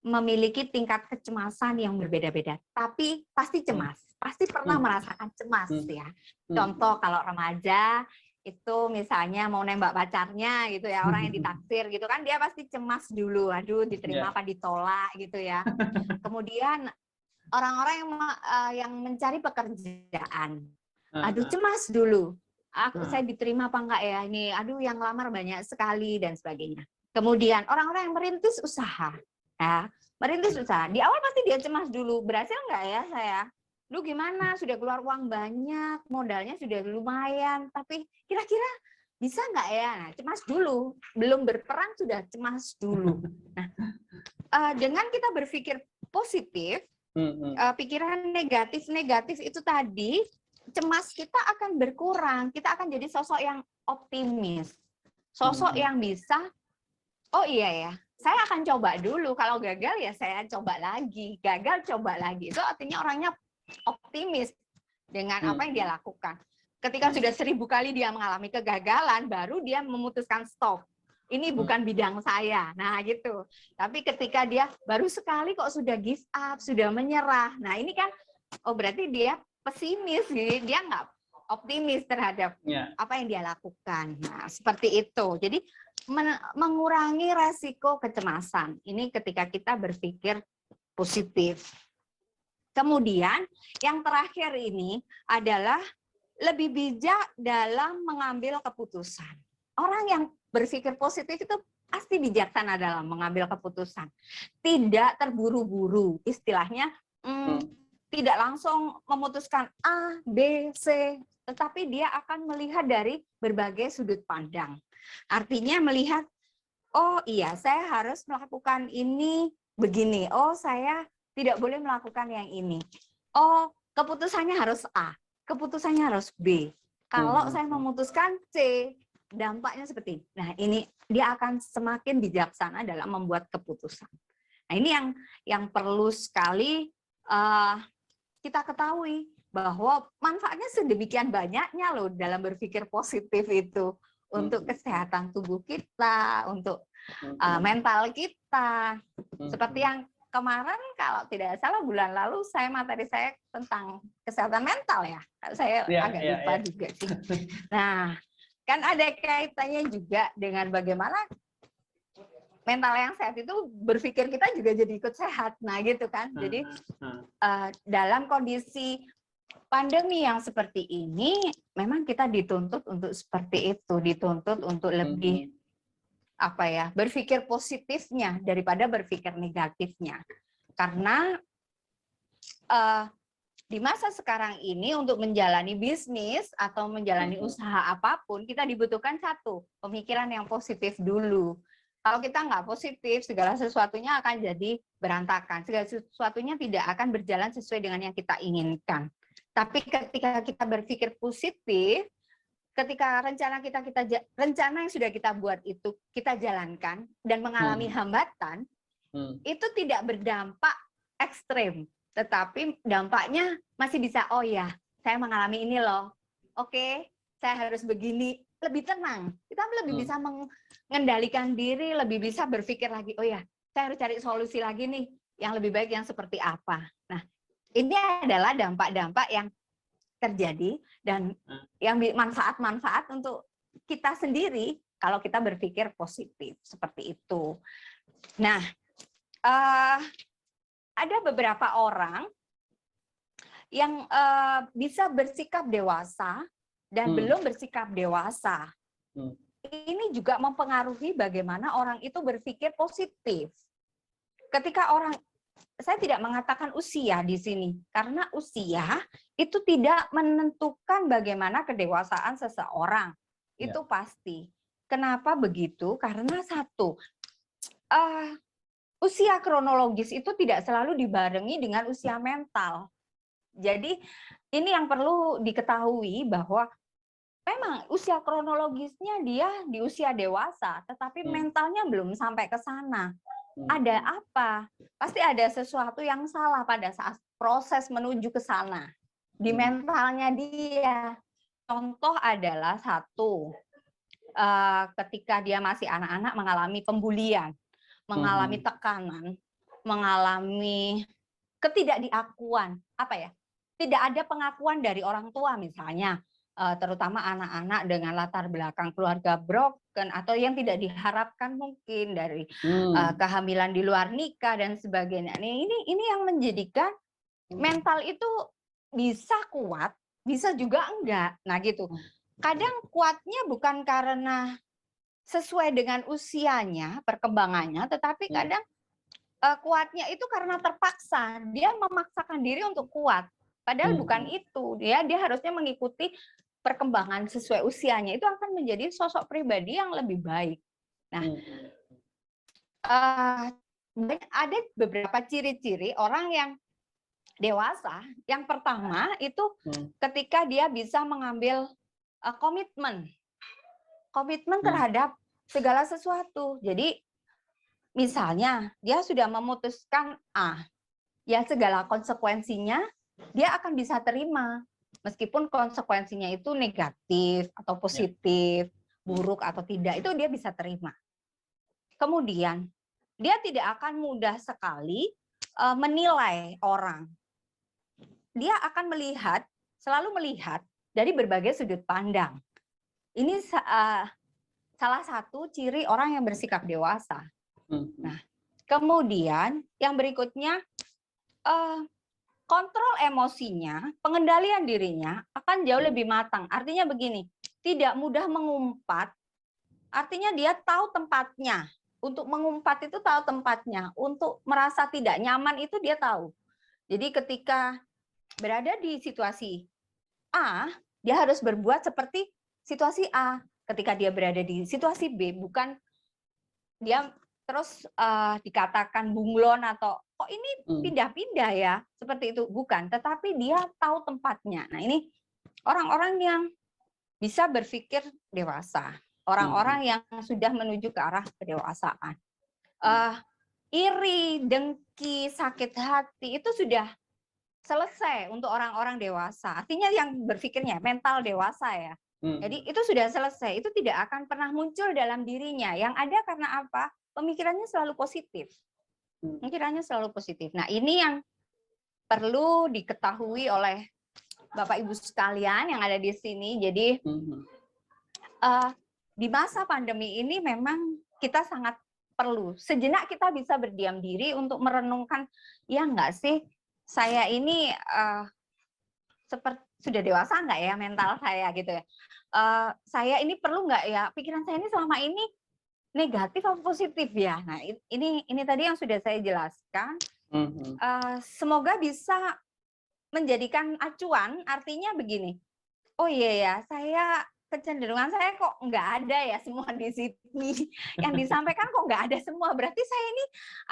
memiliki tingkat kecemasan yang berbeda-beda, tapi pasti cemas, pasti pernah merasakan cemas ya. Contoh kalau remaja itu misalnya mau nembak pacarnya gitu ya, orang yang ditaksir gitu kan, dia pasti cemas dulu, aduh diterima apa ditolak gitu ya. Kemudian orang-orang yang mencari pekerjaan, aduh cemas dulu. Saya diterima apa enggak ya ini, aduh yang lamar banyak sekali dan sebagainya. Kemudian orang-orang yang merintis usaha, ya, merintis usaha, di awal pasti dia cemas dulu, berhasil enggak ya saya? Lu gimana? Sudah keluar uang banyak, modalnya sudah lumayan, tapi kira-kira bisa enggak ya? Nah, cemas dulu, belum berperang sudah cemas dulu. Nah, dengan kita berpikir positif, pikiran negatif itu tadi, cemas kita akan berkurang, kita akan jadi sosok yang optimis, sosok yang bisa, oh iya ya, saya akan coba dulu, kalau gagal ya saya coba lagi, gagal coba lagi, itu artinya orangnya optimis dengan apa yang dia lakukan. Ketika sudah 1000 kali dia mengalami kegagalan, baru dia memutuskan stop. Ini bukan bidang saya, nah gitu. Tapi ketika dia baru sekali kok sudah give up, sudah menyerah, nah ini kan, oh berarti dia pesimis, dia nggak optimis terhadap apa yang dia lakukan. Nah, seperti itu. Jadi mengurangi resiko kecemasan. Ini ketika kita berpikir positif. Kemudian yang terakhir ini adalah lebih bijak dalam mengambil keputusan. Orang yang berpikir positif itu pasti bijaksana dalam mengambil keputusan. Tidak terburu-buru, istilahnya tidak langsung memutuskan A, B, C, tetapi dia akan melihat dari berbagai sudut pandang. Artinya melihat, oh iya saya harus melakukan ini begini, oh saya tidak boleh melakukan yang ini. Oh keputusannya harus A, keputusannya harus B. Kalau saya memutuskan C, dampaknya seperti ini. Nah ini dia akan semakin bijaksana dalam membuat keputusan. Nah ini yang perlu sekali kita ketahui bahwa manfaatnya sedemikian banyaknya loh dalam berpikir positif itu untuk kesehatan tubuh kita, untuk mental kita. Seperti yang kemarin kalau tidak salah bulan lalu materi saya tentang kesehatan mental ya. Saya agak lupa juga sih. Nah, kan ada kaitannya juga dengan bagaimana mental yang sehat itu berpikir kita juga jadi ikut sehat. Nah, gitu kan. Jadi dalam kondisi pandemi yang seperti ini, memang kita dituntut untuk seperti itu, dituntut untuk lebih berpikir positifnya daripada berpikir negatifnya. Karena di masa sekarang ini untuk menjalani bisnis atau menjalani usaha apapun, kita dibutuhkan satu, pemikiran yang positif dulu. Kalau kita nggak positif, segala sesuatunya akan jadi berantakan. Segala sesuatunya tidak akan berjalan sesuai dengan yang kita inginkan. Tapi ketika kita berpikir positif, ketika rencana yang sudah kita buat itu kita jalankan dan mengalami hambatan, itu tidak berdampak ekstrem, tetapi dampaknya masih bisa, oh ya, saya mengalami ini loh. Oke, saya harus begini, lebih tenang. Kita lebih bisa mengendalikan diri, lebih bisa berpikir lagi, oh ya, saya harus cari solusi lagi nih, yang lebih baik yang seperti apa. Nah, ini adalah dampak-dampak yang terjadi dan yang manfaat-manfaat untuk kita sendiri kalau kita berpikir positif seperti itu. Nah, ada beberapa orang yang bisa bersikap dewasa dan belum bersikap dewasa. Ini juga mempengaruhi bagaimana orang itu berpikir positif. Ketika orang, saya tidak mengatakan usia di sini, karena usia itu tidak menentukan bagaimana kedewasaan seseorang. Itu pasti. Kenapa begitu? Karena satu, usia kronologis itu tidak selalu dibarengi dengan usia mental. Jadi ini yang perlu diketahui bahwa memang usia kronologisnya dia di usia dewasa, tetapi mentalnya belum sampai ke sana. Ada apa? Pasti ada sesuatu yang salah pada saat proses menuju ke sana. Di mentalnya dia. Contoh adalah satu, ketika dia masih anak-anak mengalami pembulian, mengalami tekanan, mengalami ketidakdiakuan, tidak ada pengakuan dari orang tua misalnya, terutama anak-anak dengan latar belakang keluarga broken atau yang tidak diharapkan mungkin dari kehamilan di luar nikah dan sebagainya. Ini yang menjadikan mental itu bisa kuat, bisa juga enggak. Nah gitu. Kadang kuatnya bukan karena sesuai dengan usianya, perkembangannya, tetapi kadang kuatnya itu karena terpaksa. Dia memaksakan diri untuk kuat. Padahal bukan itu. Dia harusnya mengikuti perkembangan sesuai usianya. Itu akan menjadi sosok pribadi yang lebih baik. Nah, ada beberapa ciri-ciri orang yang dewasa. Yang pertama itu ketika dia bisa mengambil komitmen terhadap segala sesuatu. Jadi misalnya dia sudah memutuskan A, ya segala konsekuensinya dia akan bisa terima, meskipun konsekuensinya itu negatif atau positif, buruk atau tidak, itu dia bisa terima. Kemudian dia tidak akan mudah sekali menilai orang. Dia akan selalu melihat dari berbagai sudut pandang. Ini salah satu ciri orang yang bersikap dewasa. Nah, kemudian yang berikutnya, kontrol emosinya, pengendalian dirinya akan jauh lebih matang. Artinya begini, tidak mudah mengumpat, artinya dia tahu tempatnya. Untuk mengumpat itu tahu tempatnya, untuk merasa tidak nyaman itu dia tahu. Jadi ketika berada di situasi A, dia harus berbuat seperti situasi A. Ketika dia berada di situasi B, bukan dia terus dikatakan bunglon atau kok ini pindah-pindah ya, seperti itu. Bukan, tetapi dia tahu tempatnya. Nah ini orang-orang yang bisa berpikir dewasa. Orang-orang yang sudah menuju ke arah kedewasaan. Iri, dengki, sakit hati, itu sudah selesai untuk orang-orang dewasa. Artinya yang berpikirnya, mental dewasa ya. Jadi itu sudah selesai, itu tidak akan pernah muncul dalam dirinya. Yang ada karena apa? Pemikirannya selalu positif. Pemikirannya selalu positif. Nah ini yang perlu diketahui oleh Bapak Ibu sekalian yang ada di sini. Jadi di masa pandemi ini memang kita sangat perlu. Sejenak kita bisa berdiam diri untuk merenungkan, ya nggak sih, saya ini seperti sudah dewasa nggak ya mental saya gitu ya. Saya ini perlu nggak ya, pikiran saya ini selama ini negatif atau positif ya. Nah ini tadi yang sudah saya jelaskan. Semoga bisa menjadikan acuan, artinya begini. Oh iya ya, saya kecenderungan saya kok nggak ada ya semua di sini. Yang disampaikan kok nggak ada semua. Berarti saya ini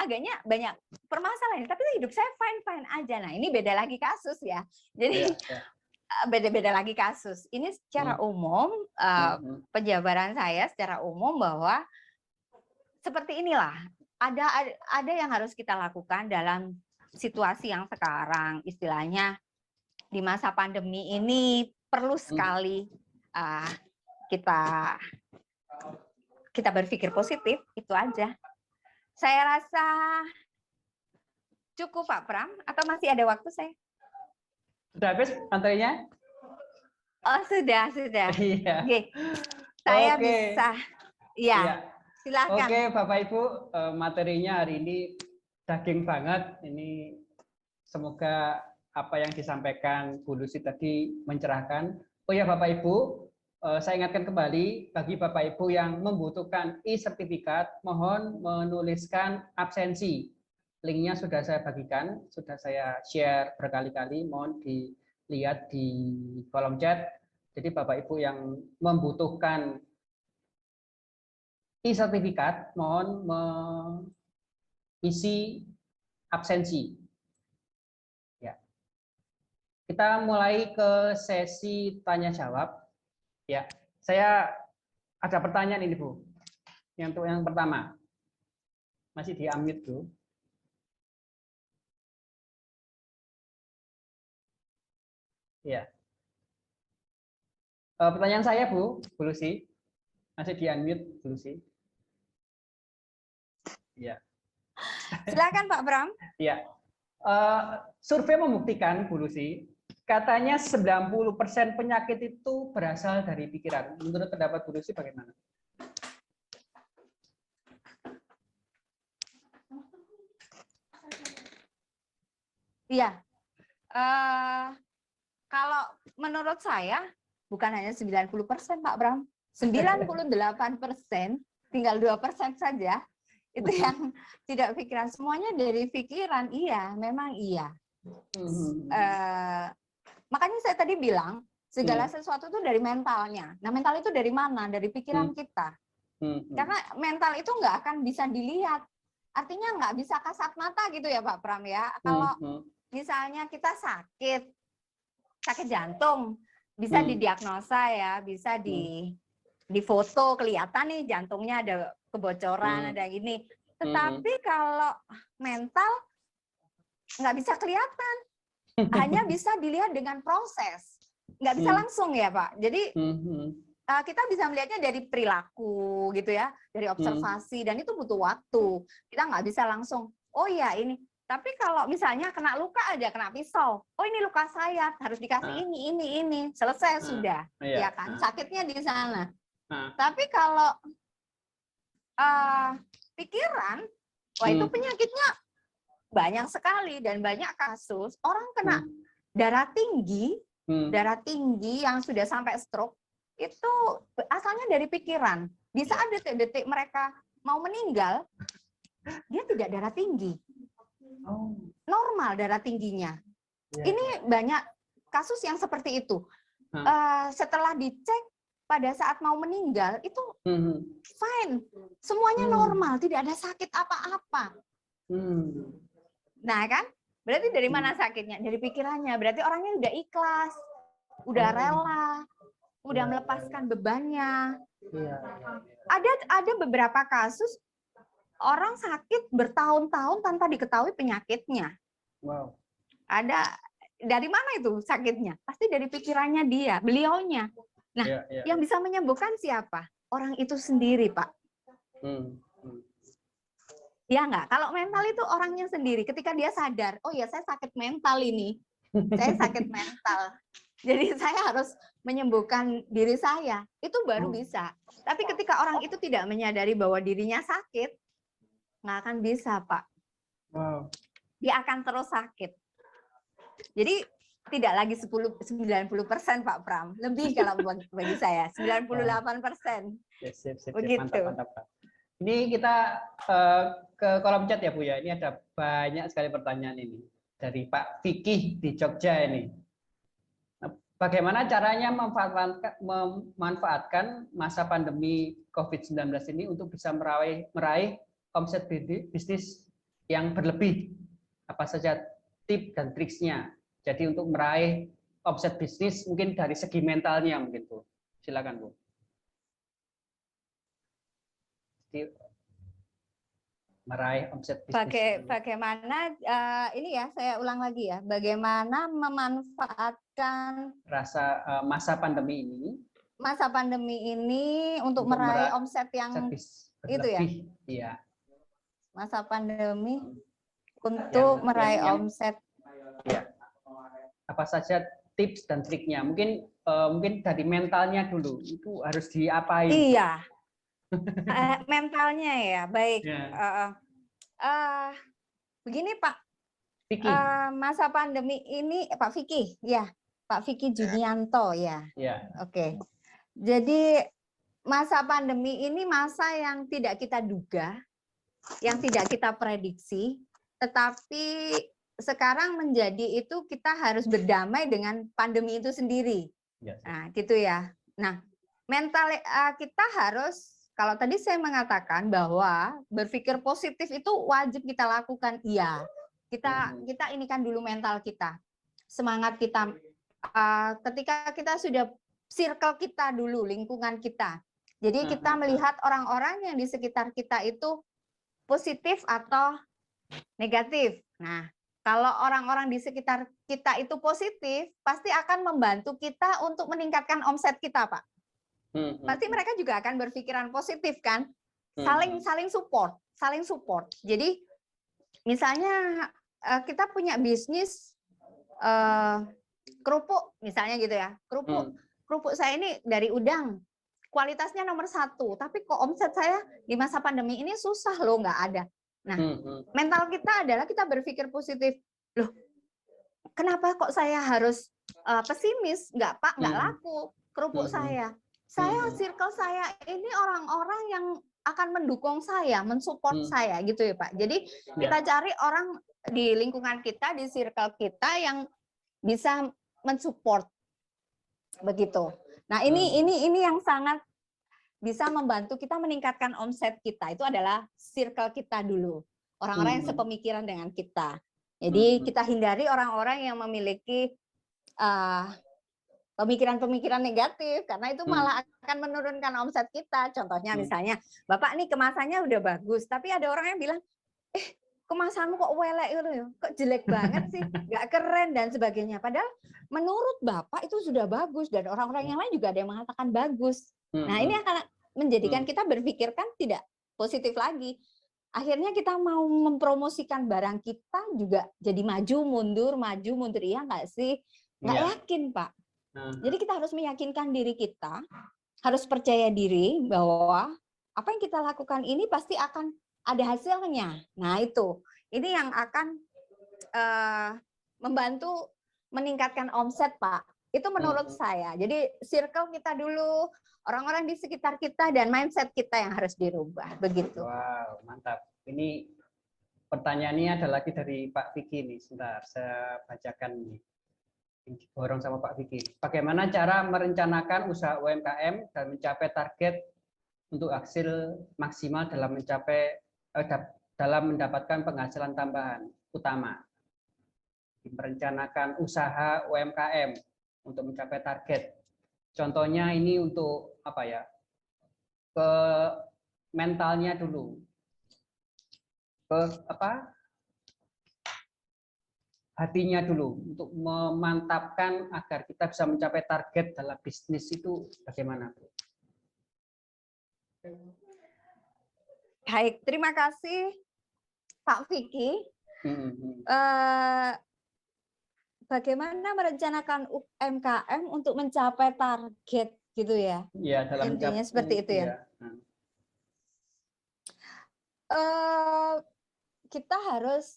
agaknya banyak permasalahan. Tapi hidup saya fine-fine aja. Nah ini beda lagi kasus ya. Jadi beda-beda lagi kasus. Ini secara umum, penjabaran saya secara umum bahwa seperti inilah. Ada yang harus kita lakukan dalam situasi yang sekarang, istilahnya di masa pandemi ini perlu sekali kita berpikir positif, itu aja. Saya rasa cukup Pak Pram, atau masih ada waktu saya? Sudah habis materinya? Oh sudah. Iya. Oke. Saya bisa, ya. Silakan. Oke Bapak Ibu, materinya hari ini daging banget. Ini semoga apa yang disampaikan Bu Lucy tadi mencerahkan. Oh ya Bapak Ibu, saya ingatkan kembali bagi Bapak Ibu yang membutuhkan e-sertifikat, mohon menuliskan absensi. Linknya sudah saya bagikan, sudah saya share berkali-kali, mohon dilihat di kolom chat. Jadi Bapak Ibu yang membutuhkan e-sertifikat, mohon mengisi absensi. Ya. Kita mulai ke sesi tanya jawab. Ya, saya ada pertanyaan ini Bu. Untuk yang pertama, masih di unmute Bu. Ya. Pertanyaan saya Bu Lucy, masih di unmute Bu Lucy. Ya. Silakan Pak Bram. Ya. Survei membuktikan Bu Lucy, katanya 90% penyakit itu berasal dari pikiran. Menurut pendapat Bu Lucy bagaimana? Iya. Kalau menurut saya bukan hanya 90% Pak Bram, 98%, tinggal 2% saja itu yang tidak pikiran. Semuanya dari pikiran. Iya, memang iya. Makanya saya tadi bilang segala sesuatu itu dari mentalnya. Nah, mental itu dari mana? Dari pikiran kita. Karena mental itu nggak akan bisa dilihat. Artinya nggak bisa kasat mata gitu ya Pak Pram ya. Kalau misalnya kita sakit jantung, bisa didiagnosa ya, bisa difoto, kelihatan nih jantungnya ada kebocoran, ada ini. Tetapi kalau mental nggak bisa kelihatan, hanya bisa dilihat dengan proses, nggak bisa langsung ya Pak. Jadi kita bisa melihatnya dari perilaku gitu ya, dari observasi, dan itu butuh waktu. Kita nggak bisa langsung, oh ya ini. Tapi kalau misalnya kena luka aja, kena pisau, oh ini luka sayat, harus dikasih ini, selesai sudah, ya kan? Sakitnya di sana. Tapi kalau pikiran, wah itu penyakitnya banyak sekali dan banyak kasus orang kena darah tinggi yang sudah sampai stroke itu asalnya dari pikiran. Di saat detik-detik mereka mau meninggal, dia tidak darah tinggi, normal darah tingginya. Ini banyak kasus yang seperti itu. Setelah dicek pada saat mau meninggal itu fine, semuanya normal, tidak ada sakit apa-apa. Nah kan, berarti dari mana sakitnya? Dari pikirannya. Berarti orangnya udah ikhlas, udah rela, udah melepaskan bebannya. Ada beberapa kasus orang sakit bertahun-tahun tanpa diketahui penyakitnya. Ada dari mana itu sakitnya? Pasti dari pikirannya dia, beliaunya. Nah, yang bisa menyembuhkan siapa? Orang itu sendiri, Pak. Ya enggak? Kalau mental itu orangnya sendiri. Ketika dia sadar, oh ya saya sakit mental ini. Saya sakit mental. Jadi saya harus menyembuhkan diri saya. Itu baru bisa. Tapi ketika orang itu tidak menyadari bahwa dirinya sakit, nggak akan bisa, Pak. Wow. Dia akan terus sakit. Jadi tidak lagi 90%, Pak Pram. Lebih kalau bagi saya, 98%. Ya, sip. Begitu. Mantap, Pak. Ini kita ke kolom chat ya, Bu ya. Ini ada banyak sekali pertanyaan ini. Dari Pak Fikih di Jogja ini. Bagaimana caranya memanfaatkan masa pandemi COVID-19 ini untuk bisa meraih omset bisnis yang berlebih? Apa saja tips dan triksnya? Jadi untuk meraih omset bisnis mungkin dari segi mentalnya mungkin, Bu. Silakan, Bu. Meraih omset bisnis. Bagaimana ini ya, saya ulang lagi ya, bagaimana memanfaatkan masa pandemi ini untuk meraih omset yang itu ya. Iya. Masa pandemi untuk meraih omset. Ya. Apa saja tips dan triknya? Mungkin dari mentalnya dulu. Itu harus diapain? Iya. Mentalnya ya, baik. Ya. Begini Pak, Vicky. Masa pandemi ini Pak Vicky, ya, Pak Vicky Junianto ya. Ya. Oke. Jadi masa pandemi ini masa yang tidak kita duga, yang tidak kita prediksi, tetapi sekarang menjadi itu kita harus berdamai dengan pandemi itu sendiri. Ya. Nah, gitu ya. Nah, mental kita harus. Kalau tadi saya mengatakan bahwa berpikir positif itu wajib kita lakukan, iya. Kita ini kan dulu mental kita, semangat kita. Ketika kita sudah circle kita dulu, lingkungan kita. Jadi kita melihat orang-orang yang di sekitar kita itu positif atau negatif. Nah, kalau orang-orang di sekitar kita itu positif, pasti akan membantu kita untuk meningkatkan omset kita, Pak. Pasti mereka juga akan berpikiran positif kan, saling support. Jadi misalnya kita punya bisnis kerupuk misalnya gitu ya, kerupuk saya ini dari udang, kualitasnya nomor 1, tapi kok omset saya di masa pandemi ini susah loh, nggak ada. Nah, mental kita adalah kita berpikir positif. Loh, kenapa kok saya harus pesimis? Nggak Pak, nggak laku kerupuk saya. Circle saya ini orang-orang yang akan mendukung saya, mensupport saya gitu ya Pak. Jadi kita cari orang di lingkungan kita, di circle kita yang bisa mensupport begitu. Nah, ini yang sangat bisa membantu kita meningkatkan omset kita. Itu adalah circle kita dulu. Orang-orang yang sepemikiran dengan kita. Jadi kita hindari orang-orang yang memiliki pemikiran-pemikiran negatif, karena itu malah akan menurunkan omset kita. Contohnya misalnya, Bapak nih kemasannya udah bagus, tapi ada orang yang bilang, kemasanmu kok welek gitu ya, kok jelek banget sih, nggak keren dan sebagainya. Padahal menurut Bapak itu sudah bagus, dan orang-orang yang lain juga ada yang mengatakan bagus. Nah, ini akan menjadikan kita berpikir kan tidak positif lagi. Akhirnya kita mau mempromosikan barang kita juga jadi maju mundur, iya nggak sih? Nggak yakin, Pak. Jadi kita harus meyakinkan diri kita, harus percaya diri bahwa apa yang kita lakukan ini pasti akan ada hasilnya. Nah itu, ini yang akan membantu meningkatkan omset Pak. Itu menurut saya. Jadi circle kita dulu, orang-orang di sekitar kita, dan mindset kita yang harus dirubah. Begitu. Wow, mantap. Ini pertanyaannya ada lagi dari Pak Vicky nih. Sebentar, saya bacakan nih. Borong sama Pak Vicky. Bagaimana cara merencanakan usaha UMKM dan mencapai target untuk hasil maksimal dalam mendapatkan penghasilan tambahan utama? Merencanakan usaha UMKM untuk mencapai target. Contohnya ini untuk apa ya? Ke mentalnya dulu. Ke apa? Hatinya dulu untuk memantapkan agar kita bisa mencapai target dalam bisnis itu bagaimana, Bu? Baik, terima kasih Pak Vicky. Bagaimana merencanakan UMKM untuk mencapai target gitu ya? Iya, dalam intinya seperti itu ya. kita harus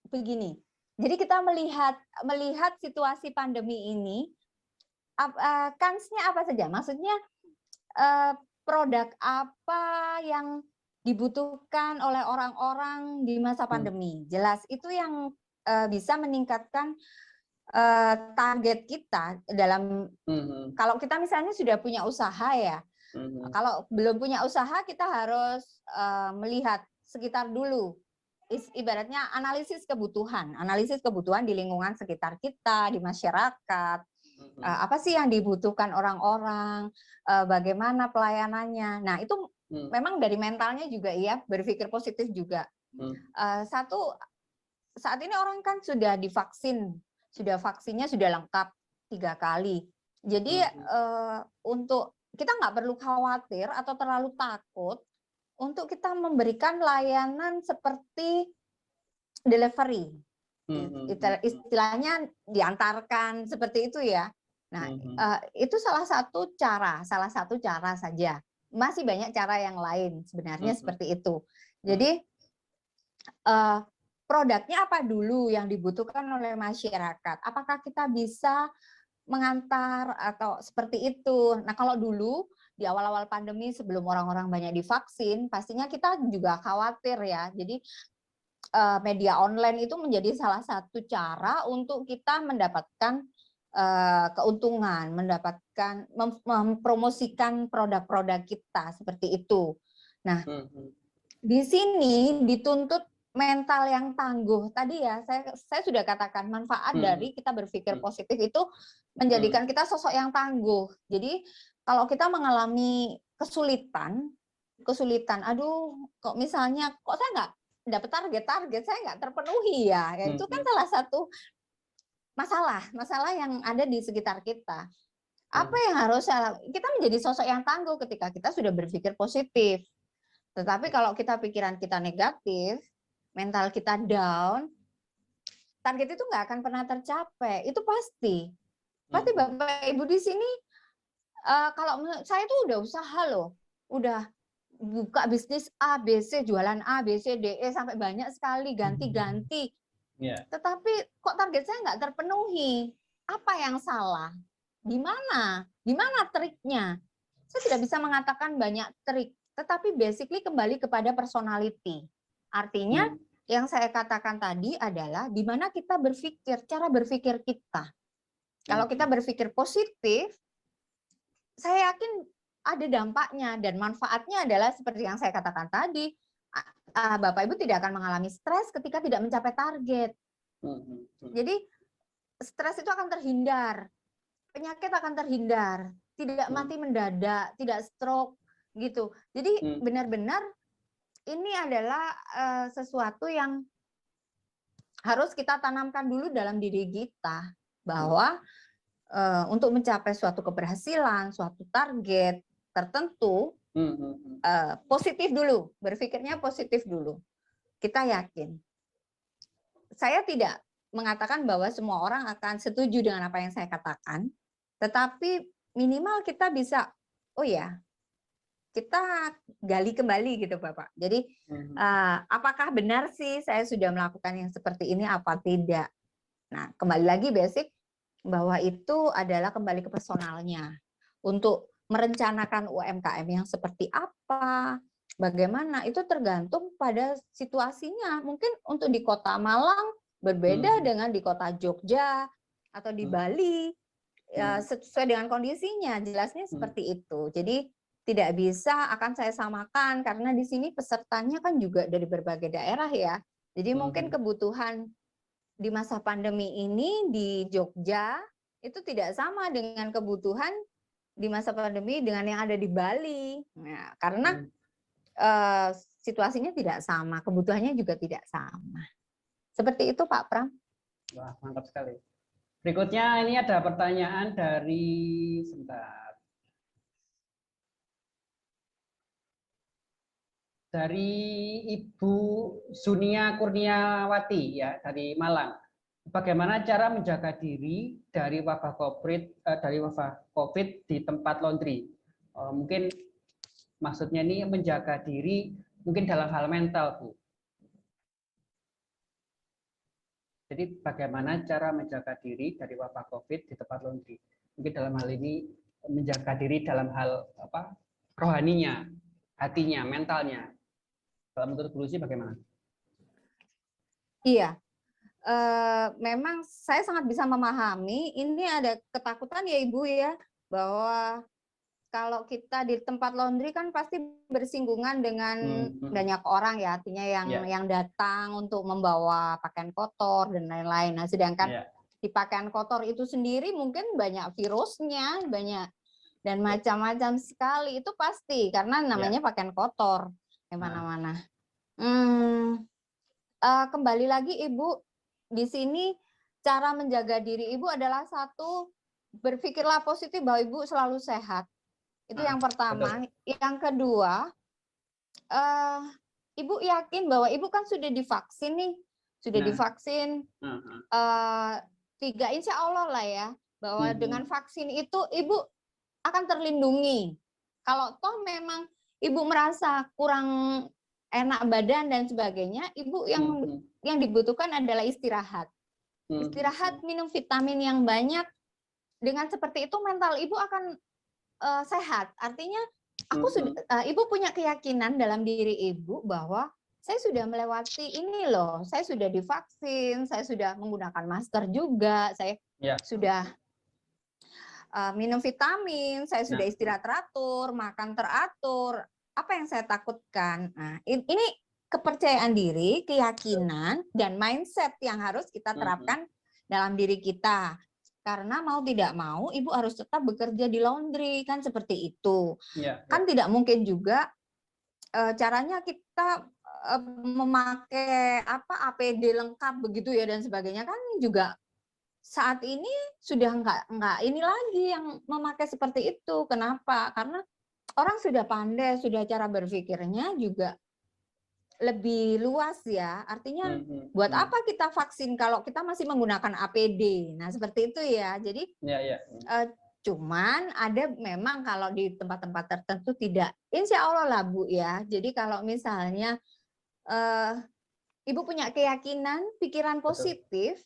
begini. Jadi kita melihat situasi pandemi ini, kansnya apa saja? Maksudnya produk apa yang dibutuhkan oleh orang-orang di masa pandemi. Jelas itu yang bisa meningkatkan target kita dalam kalau kita misalnya sudah punya usaha ya. Kalau belum punya usaha kita harus melihat sekitar dulu. Ibaratnya analisis kebutuhan di lingkungan sekitar kita, di masyarakat. Apa sih yang dibutuhkan orang-orang, bagaimana pelayanannya. Nah, itu memang dari mentalnya juga ya, berpikir positif juga. Satu, saat ini orang kan sudah divaksin, vaksinnya sudah lengkap 3 kali. Jadi untuk kita nggak perlu khawatir atau terlalu takut untuk kita memberikan layanan seperti delivery. Istilahnya diantarkan seperti itu ya. Nah, itu salah satu cara saja. Masih banyak cara yang lain sebenarnya seperti itu. Jadi produknya apa dulu yang dibutuhkan oleh masyarakat? Apakah kita bisa mengantar atau seperti itu? Nah, kalau dulu di awal-awal pandemi sebelum orang-orang banyak divaksin, pastinya kita juga khawatir ya. Jadi media online itu menjadi salah satu cara untuk kita mendapatkan keuntungan, mempromosikan produk-produk kita seperti itu. Nah, di sini dituntut mental yang tangguh. Tadi ya, saya sudah katakan manfaat dari kita berpikir positif itu menjadikan kita sosok yang tangguh. Jadi kalau kita mengalami kesulitan, aduh, kok misalnya, kok saya nggak dapat target saya nggak terpenuhi ya, itu kan salah satu masalah yang ada di sekitar kita. Apa yang harus kita menjadi sosok yang tangguh ketika kita sudah berpikir positif. Tetapi kalau pikiran kita negatif, mental kita down, target itu nggak akan pernah tercapai. Itu pasti. Pasti Bapak Ibu di sini, kalau saya tuh udah usaha loh, udah buka bisnis A, B, C, jualan A, B, C, D, E sampai banyak sekali ganti-ganti. Tetapi kok target saya nggak terpenuhi? Apa yang salah? Di mana triknya? Saya tidak bisa mengatakan banyak trik, tetapi basically kembali kepada personality. Artinya yang saya katakan tadi adalah di mana kita berpikir, cara berpikir kita. Kalau kita berpikir positif, saya yakin ada dampaknya dan manfaatnya adalah seperti yang saya katakan tadi, Bapak Ibu tidak akan mengalami stres ketika tidak mencapai target. Jadi stres itu akan terhindar, penyakit akan terhindar, tidak mati mendadak, tidak stroke gitu. Jadi benar-benar ini adalah sesuatu yang harus kita tanamkan dulu dalam diri kita bahwa untuk mencapai suatu keberhasilan, suatu target tertentu, positif dulu, berpikirnya positif dulu. Kita yakin. Saya tidak mengatakan bahwa semua orang akan setuju dengan apa yang saya katakan, tetapi minimal kita bisa, oh ya, kita gali kembali gitu Bapak. Jadi apakah benar sih saya sudah melakukan yang seperti ini apa tidak? Nah, kembali lagi basic bahwa itu adalah kembali ke personalnya. Untuk merencanakan UMKM yang seperti apa, bagaimana, itu tergantung pada situasinya. Mungkin untuk di Kota Malang berbeda dengan di Kota Jogja atau di Bali, ya, sesuai dengan kondisinya, jelasnya seperti itu. Jadi tidak bisa akan saya samakan, karena di sini pesertanya kan juga dari berbagai daerah ya. Jadi mungkin kebutuhan di masa pandemi ini di Jogja itu tidak sama dengan kebutuhan di masa pandemi dengan yang ada di Bali. Nah, karena situasinya tidak sama, kebutuhannya juga tidak sama. Seperti itu Pak Pram. Wah, mantap sekali. Berikutnya ini ada pertanyaan dari dari Ibu Sunia Kurniawati ya dari Malang. Bagaimana cara menjaga diri dari wabah COVID di tempat laundry? Mungkin maksudnya ini menjaga diri Mungkin dalam hal mental, Bu. Jadi bagaimana cara menjaga diri dari wabah COVID di tempat laundry? Mungkin dalam hal ini menjaga diri dalam hal apa? Rohaninya, hatinya, mentalnya. Kalau menurut Bu Lucy bagaimana? Iya, memang saya sangat bisa memahami. Ini ada ketakutan ya Ibu ya, bahwa kalau kita di tempat laundry kan pasti bersinggungan dengan banyak orang ya, artinya yang datang untuk membawa pakaian kotor dan lain-lain. Nah, sedangkan di pakaian kotor itu sendiri mungkin banyak virusnya, banyak dan macam-macam sekali. Itu pasti karena namanya pakaian kotor di mana-mana. Kembali lagi Ibu, di sini cara menjaga diri Ibu adalah satu, berpikirlah positif bahwa Ibu selalu sehat. Itu yang pertama. Betul. Yang kedua, Ibu yakin bahwa Ibu kan sudah divaksin nih, sudah divaksin 3, insya Allah lah ya, bahwa dengan vaksin itu Ibu akan terlindungi. Kalau toh memang Ibu merasa kurang enak badan dan sebagainya, Ibu yang dibutuhkan adalah istirahat. Istirahat, minum vitamin yang banyak. Dengan seperti itu mental Ibu akan sehat. Artinya Ibu punya keyakinan dalam diri Ibu bahwa saya sudah melewati ini loh, saya sudah divaksin, saya sudah menggunakan masker juga, saya sudah minum vitamin, saya sudah istirahat teratur, makan teratur. Apa yang saya takutkan? Nah, ini kepercayaan diri, keyakinan, dan mindset yang harus kita terapkan dalam diri kita. Karena mau tidak mau, Ibu harus tetap bekerja di laundry, kan seperti itu. Kan tidak mungkin juga caranya kita memakai APD lengkap begitu ya dan sebagainya, kan juga saat ini sudah enggak ini lagi yang memakai seperti itu. Kenapa? Karena orang sudah pandai, sudah cara berpikirnya juga lebih luas ya. Artinya buat apa kita vaksin kalau kita masih menggunakan APD? Nah, seperti itu ya. Jadi cuman ada memang kalau di tempat-tempat tertentu tidak. Insya Allah lah Bu ya. Jadi kalau misalnya Ibu punya keyakinan, pikiran positif,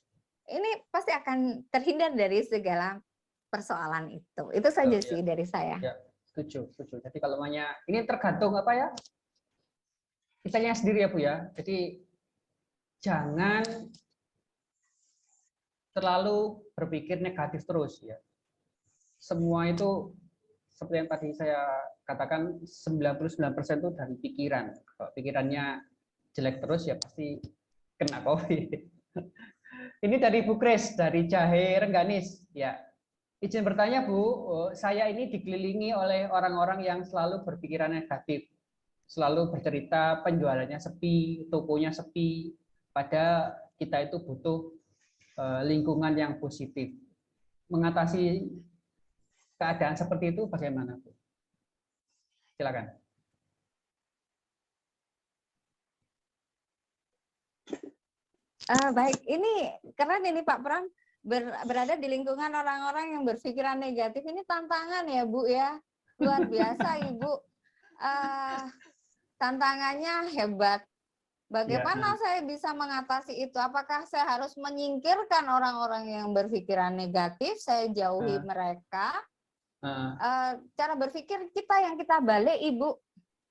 ini pasti akan terhindar dari segala persoalan itu. Itu saja sih dari saya. Ya, setuju. Jadi kalau namanya ini tergantung apa ya? Kitanya sendiri ya Bu ya. Jadi jangan terlalu berpikir negatif terus ya. Semua itu seperti yang tadi saya katakan 99% itu dari pikiran. Kalau pikirannya jelek terus ya pasti kena COVID. Ini dari Bu Kris dari Jahe Rengganis ya. Izin bertanya Bu, saya ini dikelilingi oleh orang-orang yang selalu berpikiran negatif. Selalu bercerita penjualannya sepi, tokonya sepi, pada kita itu butuh lingkungan yang positif. Mengatasi keadaan seperti itu bagaimana, Bu? Silakan. Baik, ini keren ini Pak Pram, berada di lingkungan orang-orang yang berpikiran negatif. Ini tantangan ya Bu ya, luar biasa Ibu. Tantangannya hebat. Bagaimana saya bisa mengatasi itu? Apakah saya harus menyingkirkan orang-orang yang berpikiran negatif, saya jauhi mereka? Cara berpikir kita yang kita balik Ibu.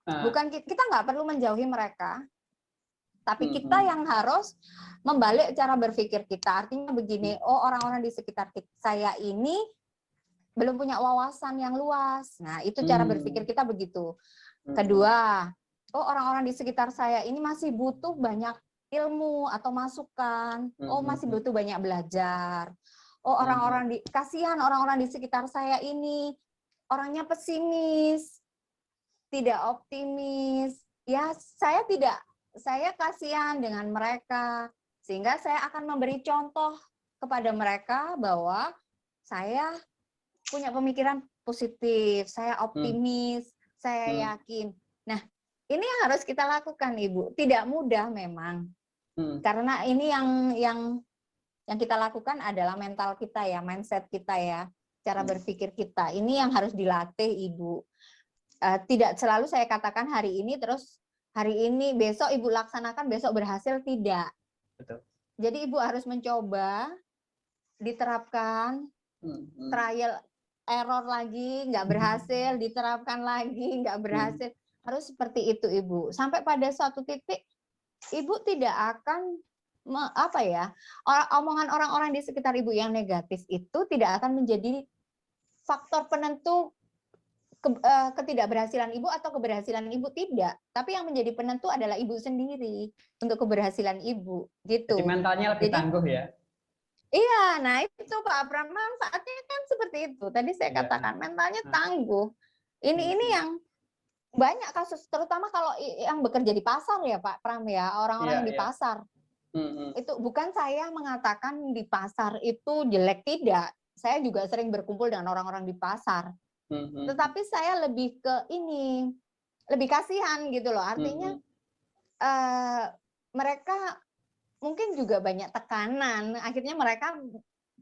Bukan kita nggak perlu menjauhi mereka, tapi kita yang harus membalik cara berpikir kita. Artinya begini, oh orang-orang di sekitar saya ini belum punya wawasan yang luas. Nah, itu cara berpikir kita begitu. Kedua, oh orang-orang di sekitar saya ini masih butuh banyak ilmu atau masukan. Oh masih butuh banyak belajar. Oh orang-orang kasihan orang-orang di sekitar saya ini orangnya pesimis, tidak optimis. Ya saya kasihan dengan mereka. Sehingga saya akan memberi contoh kepada mereka bahwa saya punya pemikiran positif, saya optimis, saya yakin. Nah, ini yang harus kita lakukan, Ibu. Tidak mudah memang. Karena ini yang kita lakukan adalah mental kita ya, mindset kita ya, cara berpikir kita. Ini yang harus dilatih, Ibu. Tidak selalu saya katakan hari ini terus hari ini, besok ibu laksanakan, besok berhasil, tidak. Betul. Jadi ibu harus mencoba, diterapkan, trial error lagi, nggak berhasil, diterapkan lagi, nggak berhasil. Harus seperti itu ibu. Sampai pada suatu titik, ibu tidak akan omongan orang-orang di sekitar ibu yang negatif itu tidak akan menjadi faktor penentu ketidakberhasilan ibu atau keberhasilan ibu, tidak. Tapi yang menjadi penentu adalah ibu sendiri untuk keberhasilan ibu, gitu. Jadi mentalnya lebih tangguh ya. Iya, nah itu Pak Pram, manfaatnya kan seperti itu. Tadi saya katakan mentalnya tangguh. Ini yang banyak kasus, terutama kalau yang bekerja di pasar ya Pak Pram ya, orang-orang di pasar. Itu bukan saya mengatakan di pasar itu jelek, tidak. Saya juga sering berkumpul dengan orang-orang di pasar. Tetapi saya lebih ke ini, lebih kasihan gitu loh. Artinya mereka mungkin juga banyak tekanan. Akhirnya mereka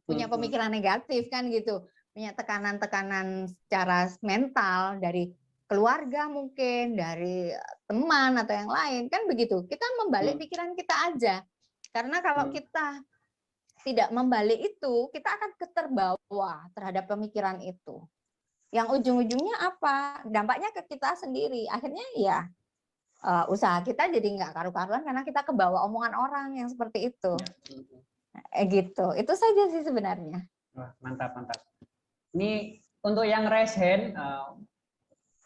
punya pemikiran negatif kan gitu. Punya tekanan-tekanan secara mental dari keluarga mungkin, dari teman atau yang lain. Kan begitu. Kita membalik pikiran kita aja. Karena kalau kita tidak membalik itu, kita akan terbawa terhadap pemikiran itu. Yang ujung-ujungnya apa? Dampaknya ke kita sendiri. Akhirnya ya usaha kita jadi nggak karu-karuan karena kita kebawa omongan orang yang seperti itu. Gitu. Itu saja sih sebenarnya. Wah, mantap, mantap. Ini untuk yang raise hand,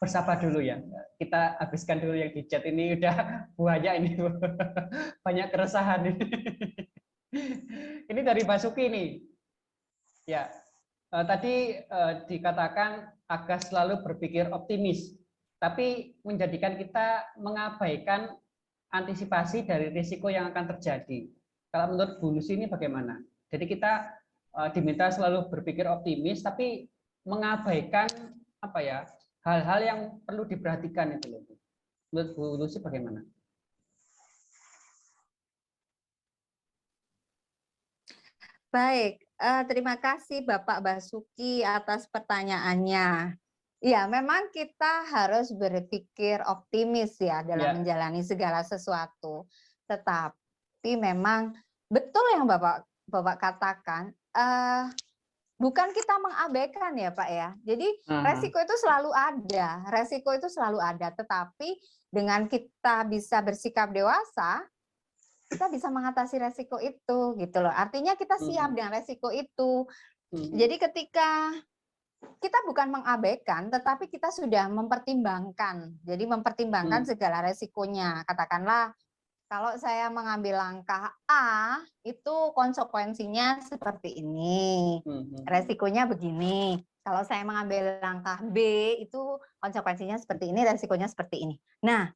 bersabar dulu ya. Kita habiskan dulu yang di chat, ini udah banyak ini. Banyak keresahan ini. Ini dari Basuki nih. Ya. Tadi dikatakan agar selalu berpikir optimis, tapi menjadikan kita mengabaikan antisipasi dari risiko yang akan terjadi. Kalau menurut Bu Lucy ini bagaimana? Jadi kita diminta selalu berpikir optimis, tapi mengabaikan apa ya, hal-hal yang perlu diperhatikan itu loh. Menurut Bu Lucy bagaimana? Baik, terima kasih Bapak Basuki atas pertanyaannya. Ya, memang kita harus berpikir optimis ya dalam menjalani segala sesuatu. Tetapi memang betul yang Bapak katakan, bukan kita mengabaikan ya Pak ya. Jadi resiko itu selalu ada. Tetapi dengan kita bisa bersikap dewasa, kita bisa mengatasi resiko itu gitu loh. Artinya kita siap dengan resiko itu. Jadi ketika kita bukan mengabaikan, tetapi kita sudah mempertimbangkan. Jadi mempertimbangkan segala resikonya. Katakanlah kalau saya mengambil langkah A, itu konsekuensinya seperti ini. Resikonya begini. Kalau saya mengambil langkah B, itu konsekuensinya seperti ini, resikonya seperti ini. Nah,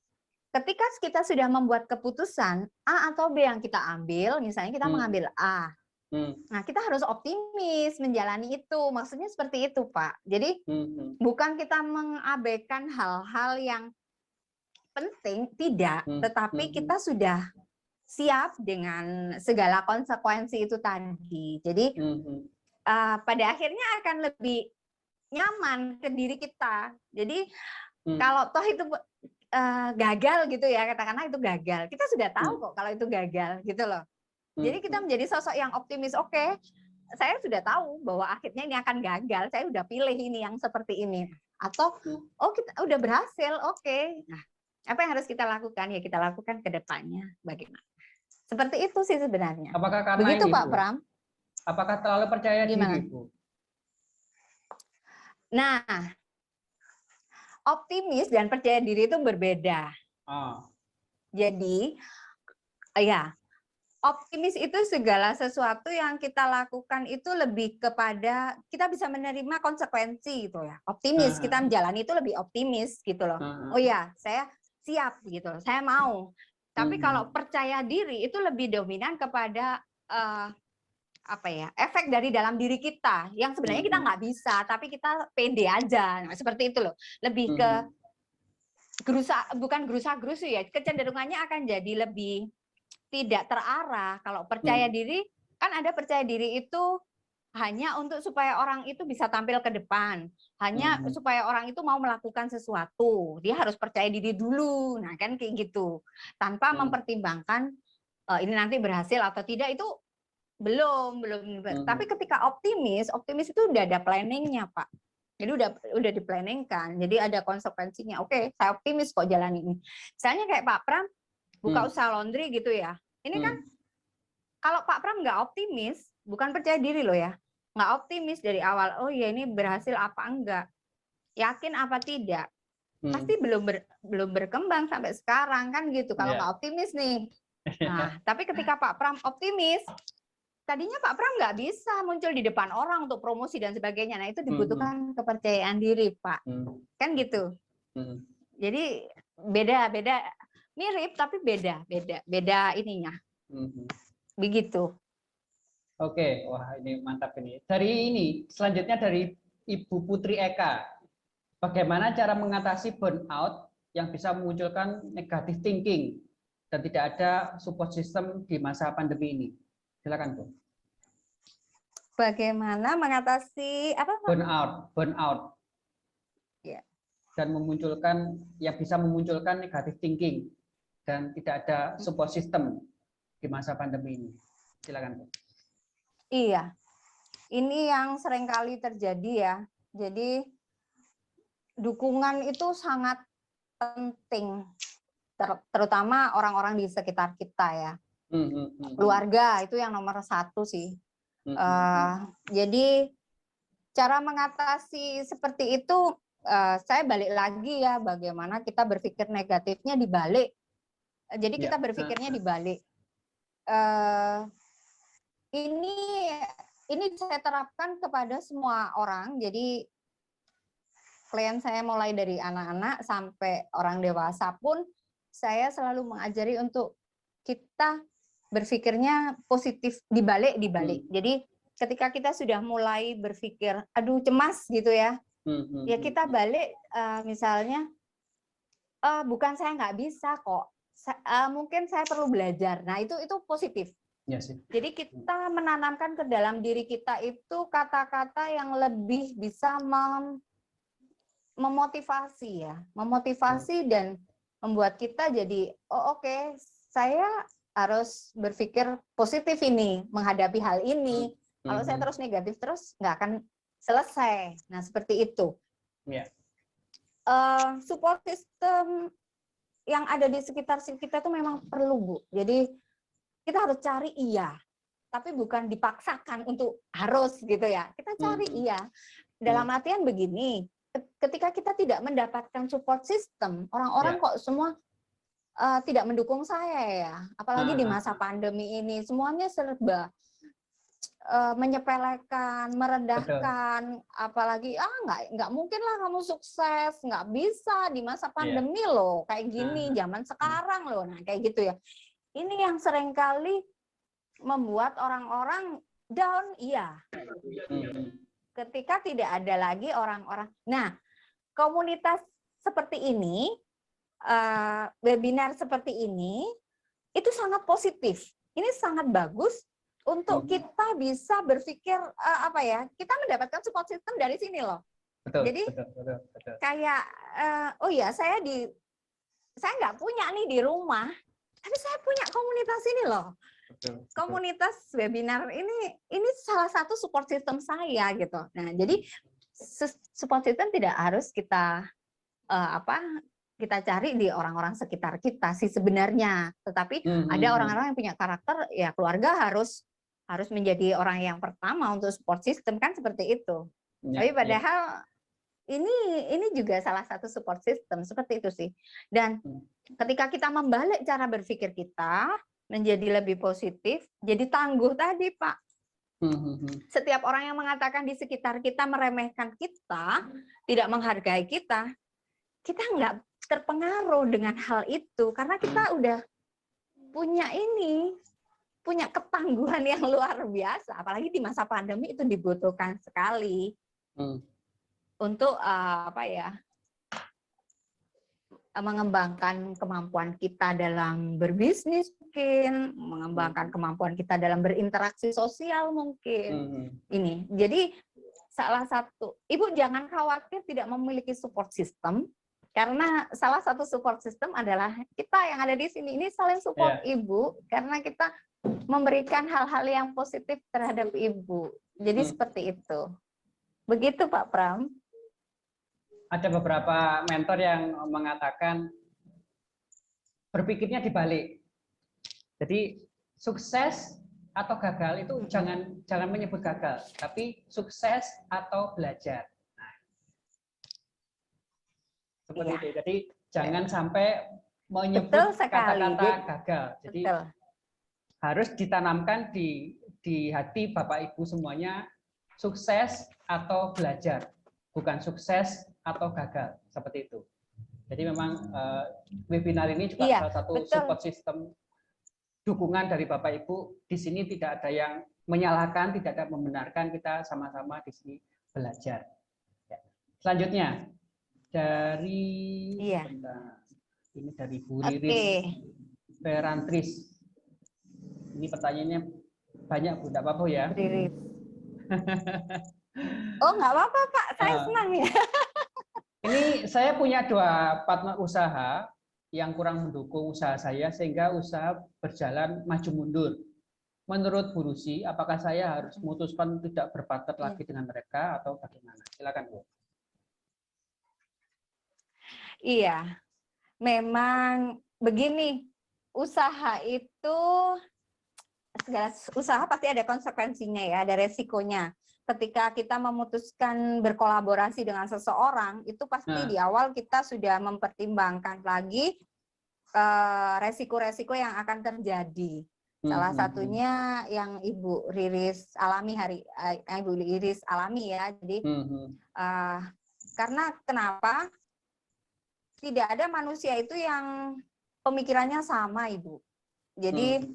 ketika kita sudah membuat keputusan A atau B yang kita ambil, misalnya kita mengambil A, nah kita harus optimis menjalani itu. Maksudnya seperti itu, Pak. Jadi bukan kita mengabaikan hal-hal yang penting, tidak. Tetapi kita sudah siap dengan segala konsekuensi itu tadi. Jadi pada akhirnya akan lebih nyaman ke diri kita. Jadi kalau toh itu gagal gitu ya, katakanlah itu gagal, kita sudah tahu kok kalau itu gagal gitu loh. Jadi kita menjadi sosok yang optimis. Oke, saya sudah tahu bahwa akhirnya ini akan gagal, saya sudah pilih ini yang seperti ini. Atau oh kita udah berhasil, oke. Nah, apa yang harus kita lakukan? Ya kita lakukan ke depannya bagaimana. Seperti itu sih sebenarnya. Apakah karena begitu ini, Pak Bu? Pram? Apakah terlalu percaya Gimana? diri, Bu? Nah, optimis dan percaya diri itu berbeda. Jadi, ya, optimis itu segala sesuatu yang kita lakukan itu lebih kepada kita bisa menerima konsekuensi gitu ya. Optimis, kita menjalani itu lebih optimis gitu loh. Oh ya, saya siap gitu loh, saya mau. Tapi kalau percaya diri itu lebih dominan kepada apa ya, efek dari dalam diri kita yang sebenarnya kita nggak bisa, tapi kita pede aja. Nah, seperti itu loh. Lebih ke bukan gerusa-gerusu ya, kecenderungannya akan jadi lebih tidak terarah. Kalau percaya diri, kan ada percaya diri itu hanya untuk supaya orang itu bisa tampil ke depan, hanya supaya orang itu mau melakukan sesuatu, dia harus percaya diri dulu, nah kan kayak gitu, tanpa mempertimbangkan ini nanti berhasil atau tidak itu belum. Tapi ketika optimis itu udah ada planningnya Pak, jadi udah diplanningkan, jadi ada konsekuensinya. Oke, saya optimis kok jalan ini. Misalnya kayak Pak Pram buka usaha laundry gitu ya, ini kan kalau Pak Pram nggak optimis, bukan percaya diri loh ya, nggak optimis dari awal, oh ya ini berhasil apa enggak, yakin apa tidak, pasti belum berkembang sampai sekarang kan gitu kalau nggak optimis nih. Nah, tapi ketika Pak Pram optimis, tadinya Pak Pram nggak bisa muncul di depan orang untuk promosi dan sebagainya. Nah, itu dibutuhkan kepercayaan diri, Pak. Kan gitu. Jadi beda mirip tapi beda ininya. Begitu. Oke, wah ini mantap ini. Dari ini, selanjutnya dari Ibu Putri Eka. Bagaimana cara mengatasi burnout yang bisa memunculkan negative thinking dan tidak ada support system di masa pandemi ini? Silakan, Bu. Bagaimana mengatasi apa? Burnout. Ya. Dan yang bisa memunculkan negative thinking dan tidak ada support system di masa pandemi ini. Silakan, Bu. Iya, ini yang seringkali terjadi ya. Jadi dukungan itu sangat penting, terutama orang-orang di sekitar kita ya. Keluarga itu yang nomor satu sih. Jadi cara mengatasi seperti itu, saya balik lagi ya, bagaimana kita berpikir negatifnya dibalik. Jadi kita berpikirnya dibalik. Ini saya terapkan kepada semua orang. Jadi klien saya mulai dari anak-anak sampai orang dewasa pun saya selalu mengajari untuk kita berpikirnya positif dibalik. Jadi ketika kita sudah mulai berpikir aduh cemas gitu ya, ya kita balik misalnya bukan saya nggak bisa kok, mungkin saya perlu belajar. Nah itu positif. Ya sih. Jadi kita menanamkan ke dalam diri kita itu kata-kata yang lebih bisa memotivasi dan membuat kita jadi oke, saya harus berpikir positif ini menghadapi hal ini. Kalau saya terus negatif terus nggak akan selesai. Nah seperti itu. Support system yang ada di sekitar kita itu memang perlu, Bu. Jadi kita harus cari tapi bukan dipaksakan untuk harus gitu ya. Kita cari dalam artian begini, ketika kita tidak mendapatkan support system, orang-orang kok semua tidak mendukung saya ya, apalagi di masa pandemi ini, semuanya serba menyepelekan, merendahkan, apalagi nggak mungkin lah kamu sukses, nggak bisa di masa pandemi loh, kayak gini, zaman sekarang loh, nah kayak gitu ya. Ini yang seringkali membuat orang-orang down, ketika tidak ada lagi orang-orang. Nah, komunitas seperti ini, webinar seperti ini, itu sangat positif. Ini sangat bagus untuk kita bisa berpikir kita mendapatkan support system dari sini loh. Jadi kayak saya nggak punya nih di rumah, tapi saya punya komunitas ini loh. Komunitas webinar ini salah satu support system saya gitu. Nah, jadi support system tidak harus kita kita cari di orang-orang sekitar kita sih sebenarnya. Tetapi ada orang-orang yang punya karakter, ya keluarga harus menjadi orang yang pertama untuk support system kan seperti itu. Tapi padahal ini juga salah satu support system seperti itu sih. Dan ketika kita membalik cara berpikir kita menjadi lebih positif, jadi tangguh tadi Pak. Setiap orang yang mengatakan di sekitar kita meremehkan kita, tidak menghargai kita nggak terpengaruh dengan hal itu karena kita udah punya ketangguhan yang luar biasa. Apalagi di masa pandemi itu dibutuhkan sekali untuk mengembangkan kemampuan kita dalam berbisnis mungkin, mengembangkan kemampuan kita dalam berinteraksi sosial mungkin. Ini. Jadi salah satu, Ibu jangan khawatir tidak memiliki support system, karena salah satu support system adalah kita yang ada di sini. Ini saling support Ibu, karena kita memberikan hal-hal yang positif terhadap Ibu. Jadi seperti itu. Begitu Pak Pram. Ada beberapa mentor yang mengatakan berpikirnya dibalik. Jadi sukses atau gagal itu jangan menyebut gagal, tapi sukses atau belajar. Nah, seperti itu. Jadi jangan sampai menyebut kata-kata gagal. Jadi harus ditanamkan di hati Bapak Ibu semuanya, sukses atau belajar, bukan sukses atau gagal, seperti itu. Jadi memang webinar ini juga salah satu support system dukungan dari Bapak Ibu. Di sini tidak ada yang menyalahkan, tidak ada yang membenarkan, kita sama-sama di sini belajar. Ya. Selanjutnya dari ini dari Bu Riris Ferantris. Ini pertanyaannya banyak Bu, tidak apa-apa ya. Riris. Oh nggak apa-apa Pak, saya senang ya. Ini saya punya 2 partner usaha yang kurang mendukung usaha saya sehingga usaha berjalan maju mundur. Menurut Bu Rusi, apakah saya harus memutuskan tidak berpartner lagi dengan mereka atau bagaimana? Silakan Bu. Iya, memang begini, usaha itu segala usaha pasti ada konsekuensinya ya, ada resikonya. Ketika kita memutuskan berkolaborasi dengan seseorang, itu pasti di awal kita sudah mempertimbangkan lagi resiko-resiko yang akan terjadi. Salah satunya yang Ibu Riris alami Ibu Riris alami ya. Jadi karena kenapa? Tidak ada manusia itu yang pemikirannya sama, Ibu. Jadi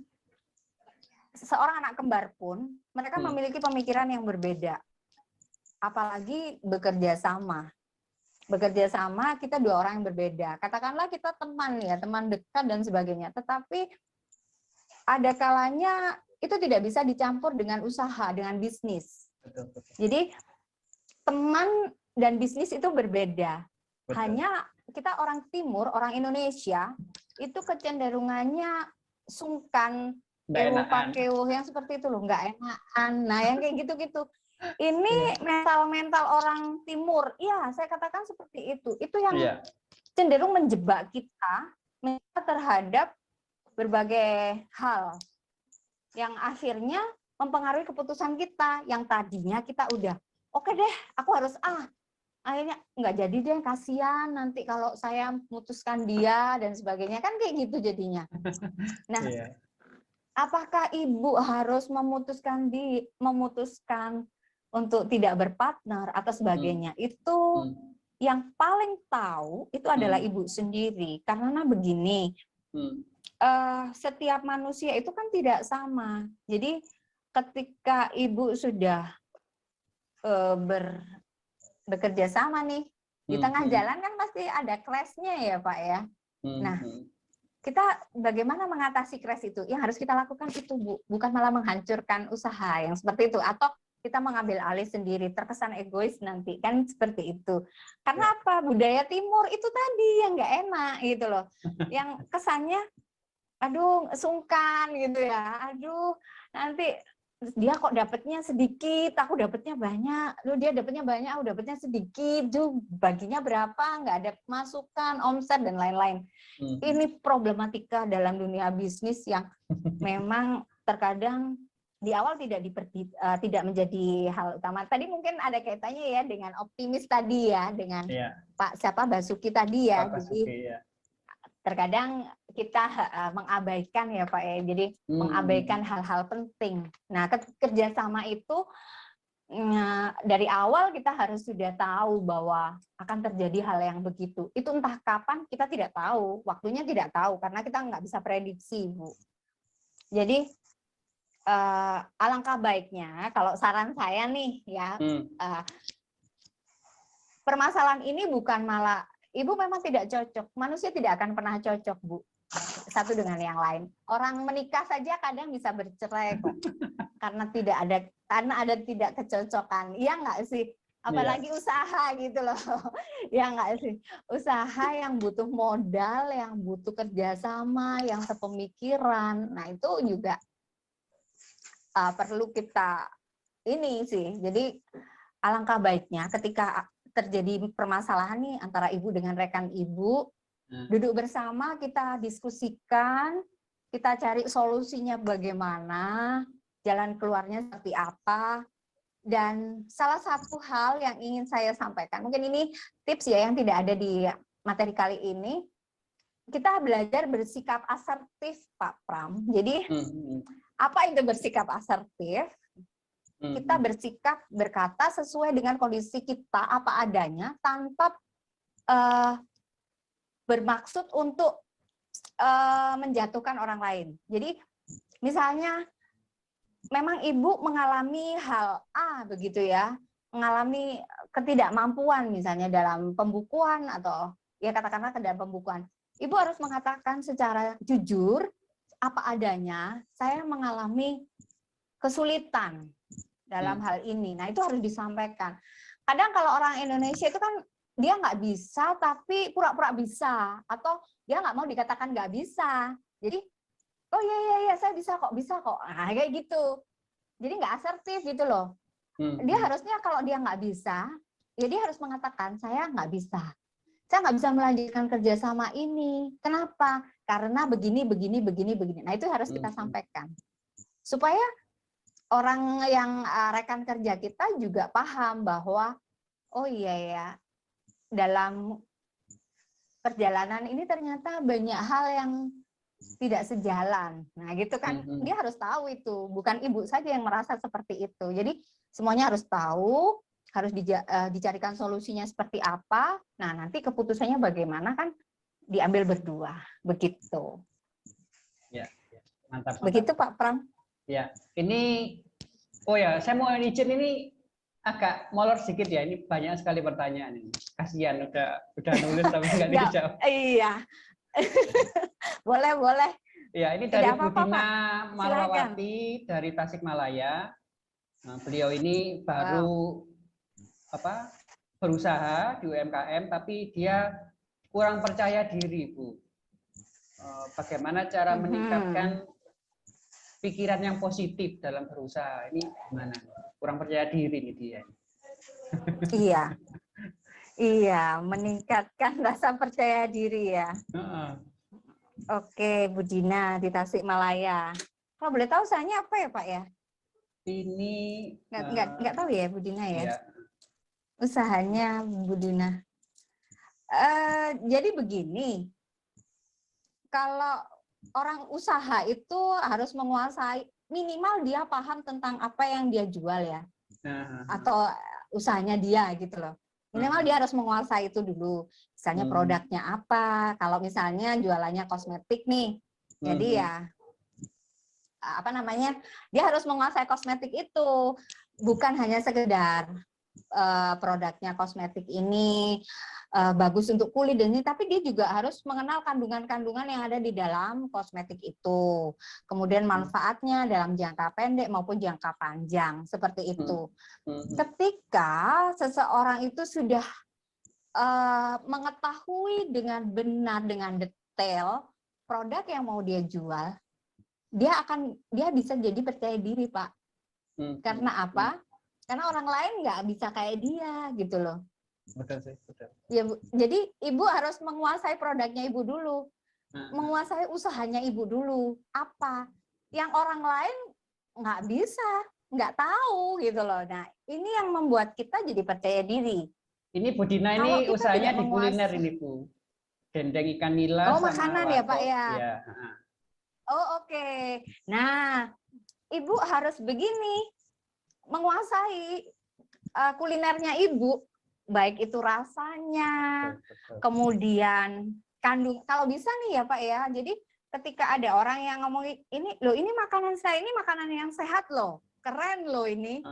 seorang anak kembar pun mereka memiliki pemikiran yang berbeda. Apalagi bekerja sama. Bekerja sama kita 2 orang yang berbeda. Katakanlah kita teman ya, teman dekat dan sebagainya. Tetapi ada kalanya itu tidak bisa dicampur dengan usaha, dengan bisnis. Jadi teman dan bisnis itu berbeda. Hanya kita orang Timur, orang Indonesia itu kecenderungannya sungkan, kewuh yang seperti itu loh, nggak enakan. Nah, yang kayak gitu-gitu. Ini mental-mental orang Timur. Iya, saya katakan seperti itu. Itu yang cenderung menjebak kita terhadap berbagai hal. Yang akhirnya mempengaruhi keputusan kita. Yang tadinya kita udah, oke deh, aku harus akhirnya nggak jadi deh, kasihan nanti kalau saya memutuskan dia dan sebagainya, kan kayak gitu jadinya. Nah, apakah Ibu harus memutuskan untuk tidak berpartner atau sebagainya? Itu yang paling tahu itu adalah Ibu sendiri. Karena begini, setiap manusia itu kan tidak sama. Jadi ketika Ibu sudah bekerja sama nih, di tengah jalan kan pasti ada clash-nya ya Pak ya. Nah, kita bagaimana mengatasi clash itu? Yang harus kita lakukan itu Bu, bukan malah menghancurkan usaha yang seperti itu, atau kita mengambil alih sendiri, terkesan egois nanti, kan seperti itu. Karena apa? Budaya Timur itu tadi yang nggak enak gitu loh. Yang kesannya, aduh sungkan gitu ya, aduh nanti dia kok dapatnya sedikit, aku dapatnya banyak, dia dapatnya banyak, aku dapatnya sedikit, baginya berapa, nggak ada masukan, omset dan lain-lain. Ini problematika dalam dunia bisnis yang memang terkadang di awal tidak menjadi hal utama. Tadi mungkin ada kaitannya ya dengan optimis tadi ya, dengan Pak Basuki tadi ya. Jadi terkadang kita mengabaikan ya Pak ya, jadi mengabaikan hal-hal penting. Nah, kerjasama itu dari awal kita harus sudah tahu bahwa akan terjadi hal yang begitu. Itu entah kapan kita tidak tahu, waktunya tidak tahu karena kita nggak bisa prediksi, Bu. Jadi alangkah baiknya kalau saran saya nih ya, permasalahan ini bukan malah Ibu memang tidak cocok. Manusia tidak akan pernah cocok, Bu, satu dengan yang lain. Orang menikah saja kadang bisa bercerai kok, karena ada tidak kecocokan. Iya nggak sih? Apalagi usaha gitu loh. Ya nggak sih? Usaha yang butuh modal, yang butuh kerjasama, yang sepemikiran. Nah itu juga perlu kita ini sih. Jadi alangkah baiknya ketika terjadi permasalahan nih antara ibu dengan rekan ibu, duduk bersama, kita diskusikan, kita cari solusinya bagaimana, jalan keluarnya seperti apa. Dan salah satu hal yang ingin saya sampaikan, mungkin ini tips ya yang tidak ada di materi kali ini, kita belajar bersikap asertif, Pak Pram. Jadi apa itu bersikap asertif? Kita bersikap, berkata sesuai dengan kondisi kita apa adanya, tanpa bermaksud untuk menjatuhkan orang lain. Jadi misalnya memang ibu mengalami hal A begitu ya, mengalami ketidakmampuan misalnya dalam pembukuan atau ya katakanlah ke dalam pembukuan. Ibu harus mengatakan secara jujur apa adanya, saya mengalami kesulitan dalam hal ini. Nah itu harus disampaikan. Kadang kalau orang Indonesia itu kan dia nggak bisa tapi pura-pura bisa, atau dia nggak mau dikatakan nggak bisa. Jadi oh iya saya bisa kok. Nah, kayak gitu. Jadi nggak asertif gitu loh. Dia harusnya kalau dia nggak bisa, ya dia harus mengatakan saya nggak bisa. Saya nggak bisa melanjutkan kerjasama ini. Kenapa? Karena begini. Nah itu harus kita sampaikan supaya orang yang rekan kerja kita juga paham bahwa oh iya ya, dalam perjalanan ini ternyata banyak hal yang tidak sejalan. Nah, gitu kan. Dia harus tahu itu. Bukan ibu saja yang merasa seperti itu. Jadi, semuanya harus tahu, harus dicarikan solusinya seperti apa. Nah, nanti keputusannya bagaimana kan diambil berdua. Begitu. Ya, mantap. Begitu, Pak Pram. Ya, ini saya mau izin ini agak molor sedikit ya. Ini banyak sekali pertanyaan ini. Kasihan udah nulis tapi nggak dijawab. Iya. boleh. Ya, ini dari Bu Dina Marwawati dari Tasikmalaya. Nah, beliau ini baru berusaha di UMKM, tapi dia kurang percaya diri, Bu. Bagaimana cara meningkatkan pikiran yang positif dalam berusaha? Ini gimana? Kurang percaya diri nih dia. Iya, meningkatkan rasa percaya diri ya. Oke, Bu Dina di Tasikmalaya. Kalau boleh tahu usahanya apa ya, Pak ya? Ini nggak tahu ya, Bu Dina ya. Iya. Usahanya Bu Dina. Jadi begini, kalau orang usaha itu harus menguasai, minimal dia paham tentang apa yang dia jual ya, atau usahanya dia gitu loh. Minimal dia harus menguasai itu dulu. Misalnya produknya apa. Kalau misalnya jualannya kosmetik nih, jadi ya dia harus menguasai kosmetik itu. Bukan hanya sekedar produknya kosmetik ini bagus untuk kulit dan ini, tapi dia juga harus mengenal kandungan-kandungan yang ada di dalam kosmetik itu. Kemudian manfaatnya dalam jangka pendek maupun jangka panjang, seperti itu. Ketika seseorang itu sudah mengetahui dengan benar, dengan detail produk yang mau dia jual, dia bisa jadi percaya diri, Pak. Karena apa? Karena orang lain nggak bisa kayak dia gitu loh. Betul sih, betul. Ya, jadi ibu harus menguasai produknya ibu dulu, menguasai usahanya ibu dulu. Apa yang orang lain nggak bisa, nggak tahu gitu loh. Nah, ini yang membuat kita jadi percaya diri. Ini Bu Dina ini usahanya di kuliner ini, Bu. Dendeng ikan nila. Oh, makanan ya, Pak ya. Ya. Oh, oke. Nah, ibu harus begini, menguasai kulinernya ibu. Baik itu rasanya, kemudian kalau bisa nih ya Pak ya, jadi ketika ada orang yang ngomong ini makanan saya, ini makanan yang sehat loh, keren loh ini,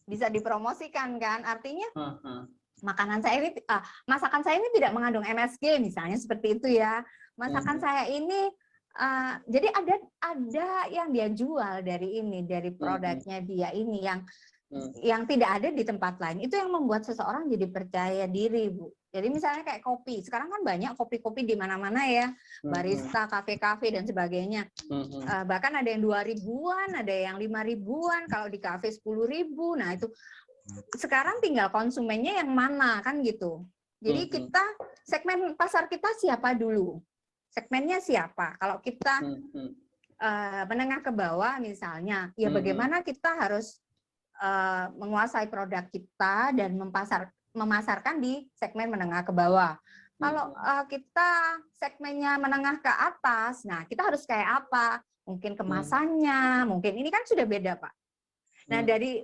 bisa dipromosikan kan, artinya makanan saya ini, masakan saya ini tidak mengandung MSG misalnya seperti itu ya. Masakan saya ini, jadi ada yang dia jual dari ini, dari produknya dia ini yang tidak ada di tempat lain. Itu yang membuat seseorang jadi percaya diri, Bu. Jadi misalnya kayak kopi, sekarang kan banyak kopi-kopi di mana-mana ya, barista, kafe-kafe dan sebagainya. Bahkan ada yang 2.000-an, ada yang 5.000-an, kalau di kafe 10.000. Nah itu sekarang tinggal konsumennya yang mana kan gitu. Jadi kita segmen pasar kita siapa dulu? Segmennya siapa? Kalau kita menengah ke bawah misalnya, ya bagaimana kita harus menguasai produk kita dan memasarkan di segmen menengah ke bawah. Kalau kita segmennya menengah ke atas, nah kita harus kayak apa? Mungkin kemasannya, mungkin ini kan sudah beda, Pak. Nah dari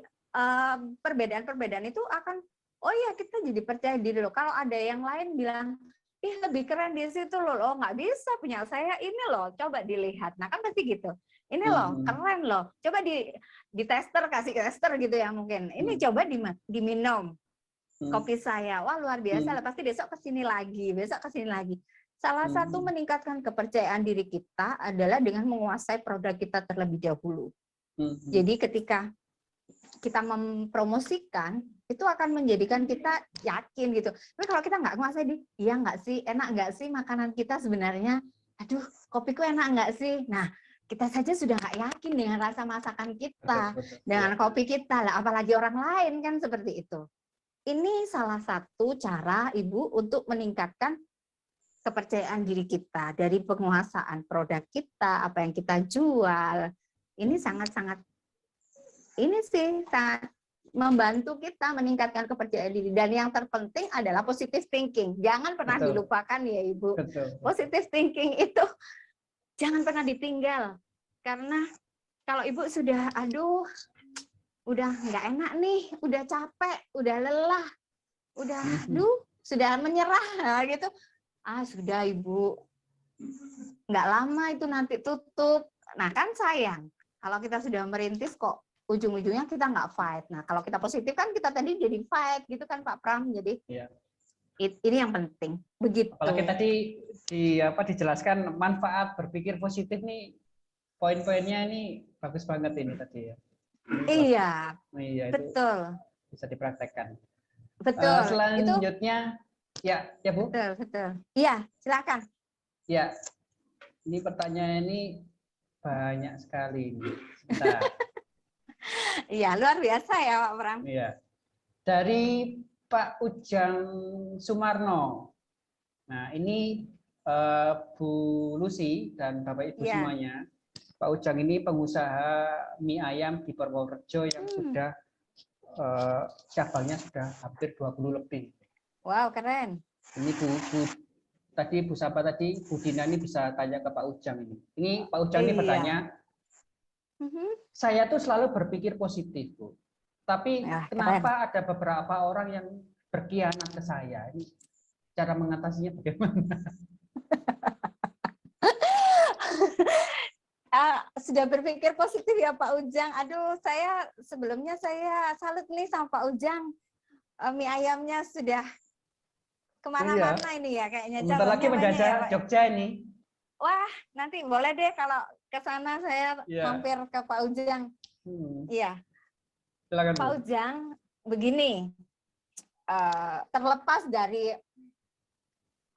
perbedaan-perbedaan itu akan, oh ya kita jadi percaya diri loh. Kalau ada yang lain bilang, ih lebih keren di situ loh, oh nggak bisa punya saya ini loh, coba dilihat. Nah kan pasti gitu. Ini loh, keren loh. Coba di tester, kasih tester gitu ya mungkin. Ini coba diminum kopi saya. Wah luar biasa lah, pasti besok kesini lagi, besok kesini lagi. Salah satu meningkatkan kepercayaan diri kita adalah dengan menguasai produk kita terlebih dahulu. Jadi ketika kita mempromosikan, itu akan menjadikan kita yakin gitu. Tapi kalau kita nggak menguasai, iya nggak sih, enak nggak sih makanan kita sebenarnya? Aduh, kopiku enak nggak sih? Nah, kita saja sudah nggak yakin dengan rasa masakan kita, dengan kopi kita lah, apalagi orang lain kan seperti itu. Ini salah satu cara Ibu untuk meningkatkan kepercayaan diri kita dari penguasaan produk kita, apa yang kita jual. Ini sangat-sangat, ini sih sangat membantu kita meningkatkan kepercayaan diri. Dan yang terpenting adalah positive thinking. Jangan pernah dilupakan ya Ibu. Positive thinking itu jangan pernah ditinggal, karena kalau Ibu sudah, aduh, udah nggak enak nih, udah capek, udah lelah, udah, aduh, sudah menyerah gitu, sudah Ibu, nggak lama itu nanti tutup. Nah kan sayang, kalau kita sudah merintis kok ujung-ujungnya kita nggak fight. Nah kalau kita positif kan kita tadi jadi fight gitu kan Pak Pram, jadi ini yang penting. Begitu. Apalagi tadi dijelaskan manfaat berpikir positif nih, poin-poinnya ini bagus banget ini tadi ya. Iya, itu betul. Bisa dipraktekkan. Betul. Selanjutnya, ya Bu. Betul. Iya, silakan. Ya, ini pertanyaan ini banyak sekali. Sebentar. Iya, luar biasa ya Pak Pram. Iya. Dari Pak Ujang Sumarno. Nah, ini Bu Lucy dan Bapak Ibu semuanya. Pak Ujang ini pengusaha mie ayam di Purworejo yang sudah cabangnya sudah hampir 20 lebih. Wow, keren. Ini Bu Sapa tadi, Bu Dina ini bisa tanya ke Pak Ujang ini. Ini Pak Ujang ini bertanya, saya tuh selalu berpikir positif, Bu. Tapi kenapa ada beberapa orang yang berkhianat ke saya? Ini cara mengatasinya bagaimana? Sudah berpikir positif ya Pak Ujang. Aduh, sebelumnya saya salut nih sama Pak Ujang. Mie ayamnya sudah kemana-mana ini ya kayaknya. Sebentar lagi menjajah Jogja ini. Wah, nanti boleh deh kalau ke sana saya mampir ke Pak Ujang. Iya. Silakan, Pak Ujang, begini, terlepas dari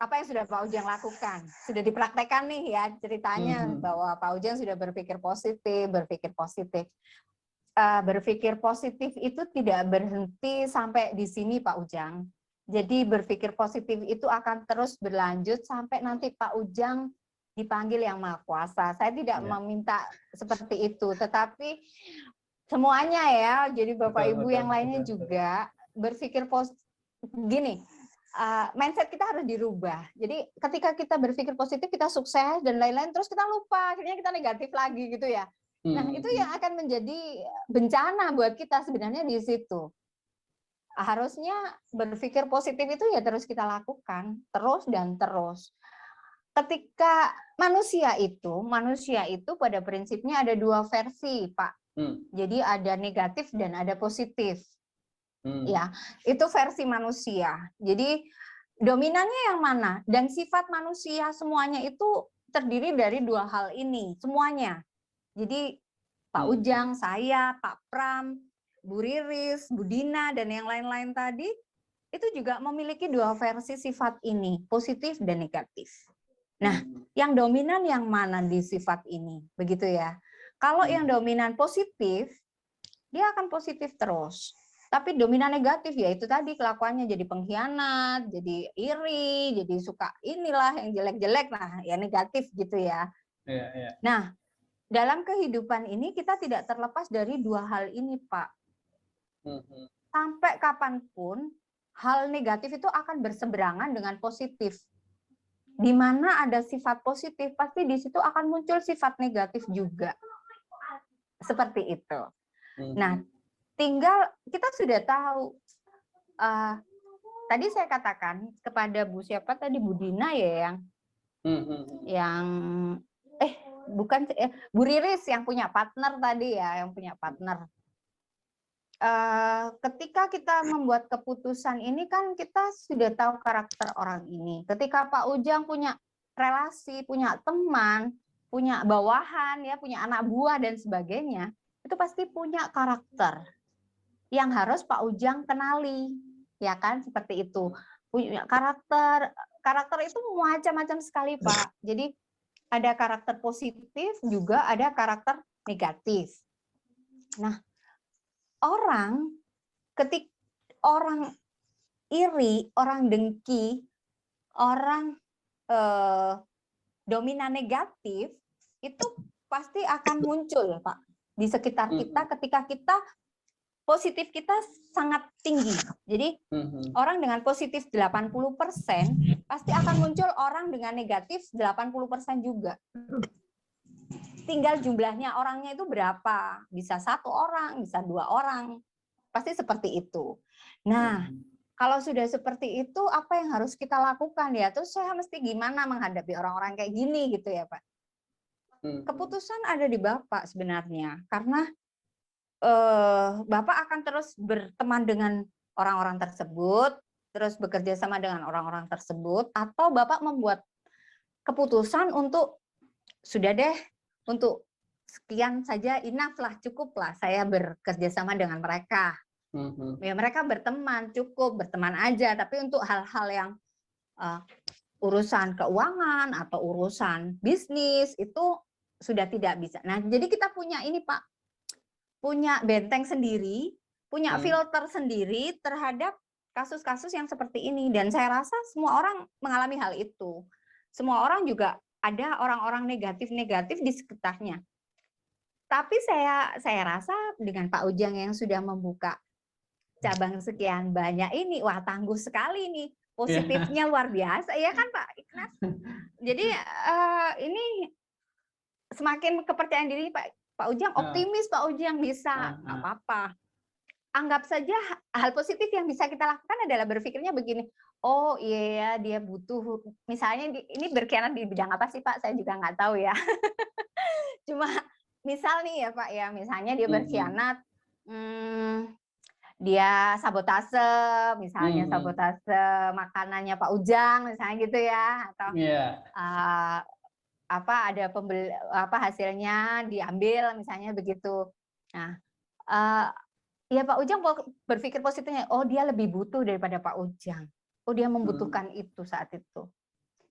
apa yang sudah Pak Ujang lakukan, sudah dipraktekkan nih ya ceritanya bahwa Pak Ujang sudah berpikir positif. Berpikir positif itu tidak berhenti sampai di sini Pak Ujang. Jadi berpikir positif itu akan terus berlanjut sampai nanti Pak Ujang dipanggil Yang Maha Kuasa. Saya tidak meminta seperti itu, tetapi semuanya ya, jadi Bapak Ibu yang lainnya juga berpikir positif. Gini, mindset kita harus dirubah. Jadi ketika kita berpikir positif, kita sukses dan lain-lain, terus kita lupa, akhirnya kita negatif lagi gitu ya. Nah itu yang akan menjadi bencana buat kita sebenarnya di situ. Harusnya berpikir positif itu ya terus kita lakukan, terus dan terus. Ketika manusia itu pada prinsipnya ada dua versi, Pak. Jadi ada negatif dan ada positif. Ya, itu versi manusia. Jadi dominannya yang mana? Dan sifat manusia semuanya itu terdiri dari dua hal ini, semuanya. Jadi Pak Ujang, saya, Pak Pram, Bu Riris, Bu Dina, dan yang lain-lain tadi, itu juga memiliki dua versi sifat ini, positif dan negatif. Nah, yang dominan yang mana di sifat ini? Begitu ya. Kalau yang dominan positif, dia akan positif terus. Tapi dominan negatif ya itu tadi kelakuannya jadi pengkhianat, jadi iri, jadi suka inilah yang jelek-jelek, nah ya negatif gitu ya. Nah, dalam kehidupan ini kita tidak terlepas dari dua hal ini, Pak. Sampai kapanpun hal negatif itu akan berseberangan dengan positif. Di mana ada sifat positif, pasti di situ akan muncul sifat negatif juga. Seperti itu. Nah, tinggal kita sudah tahu. Tadi saya katakan kepada Bu siapa tadi, Bu Dina ya, yang bukan Bu Riris yang punya partner tadi ya, yang punya partner. Ketika kita membuat keputusan ini kan kita sudah tahu karakter orang ini. Ketika Pak Ujang punya relasi, punya teman, punya bawahan, ya, punya anak buah dan sebagainya, itu pasti punya karakter yang harus Pak Ujang kenali, ya kan, seperti itu. Punya karakter itu macam-macam sekali, Pak. Jadi ada karakter positif juga ada karakter negatif. Nah, ketika orang iri, orang dengki, orang dominan negatif, itu pasti akan muncul, Pak, di sekitar kita ketika kita positif kita sangat tinggi. Jadi orang dengan positif 80% pasti akan muncul orang dengan negatif 80% juga. Tinggal jumlahnya orangnya itu berapa, bisa 1 orang, bisa 2 orang, pasti seperti itu. Nah, kalau sudah seperti itu, apa yang harus kita lakukan ya? Terus saya mesti gimana menghadapi orang-orang kayak gini gitu ya, Pak? Keputusan ada di Bapak sebenarnya, karena Bapak akan terus berteman dengan orang-orang tersebut, terus bekerja sama dengan orang-orang tersebut, atau Bapak membuat keputusan untuk sudah deh, untuk sekian saja, enough lah, cukup lah saya bekerja sama dengan mereka. Ya, mereka berteman, cukup berteman aja, tapi untuk hal-hal yang urusan keuangan atau urusan bisnis itu sudah tidak bisa. Nah, jadi kita punya ini, Pak, punya benteng sendiri, punya filter sendiri terhadap kasus-kasus yang seperti ini. Dan saya rasa semua orang mengalami hal itu. Semua orang juga ada orang-orang negatif-negatif di sekitarnya. Tapi saya rasa dengan Pak Ujang yang sudah membuka cabang sekian banyak ini, wah tangguh sekali nih, positifnya luar biasa, ya kan Pak Ikhlas? Jadi ini semakin kepercayaan diri Pak Ujang, optimis Pak Ujang bisa, nggak apa-apa. Anggap saja hal positif yang bisa kita lakukan adalah berpikirnya begini, oh iya dia butuh, misalnya ini berkhianat di bidang apa sih Pak? Saya juga nggak tahu ya. Cuma misal nih ya Pak ya, misalnya dia berkhianat, dia sabotase, misalnya sabotase makanannya Pak Ujang, misalnya gitu ya, atau ada hasilnya diambil, misalnya begitu. Nah, ya Pak Ujang berpikir positifnya, oh dia lebih butuh daripada Pak Ujang, oh dia membutuhkan itu saat itu.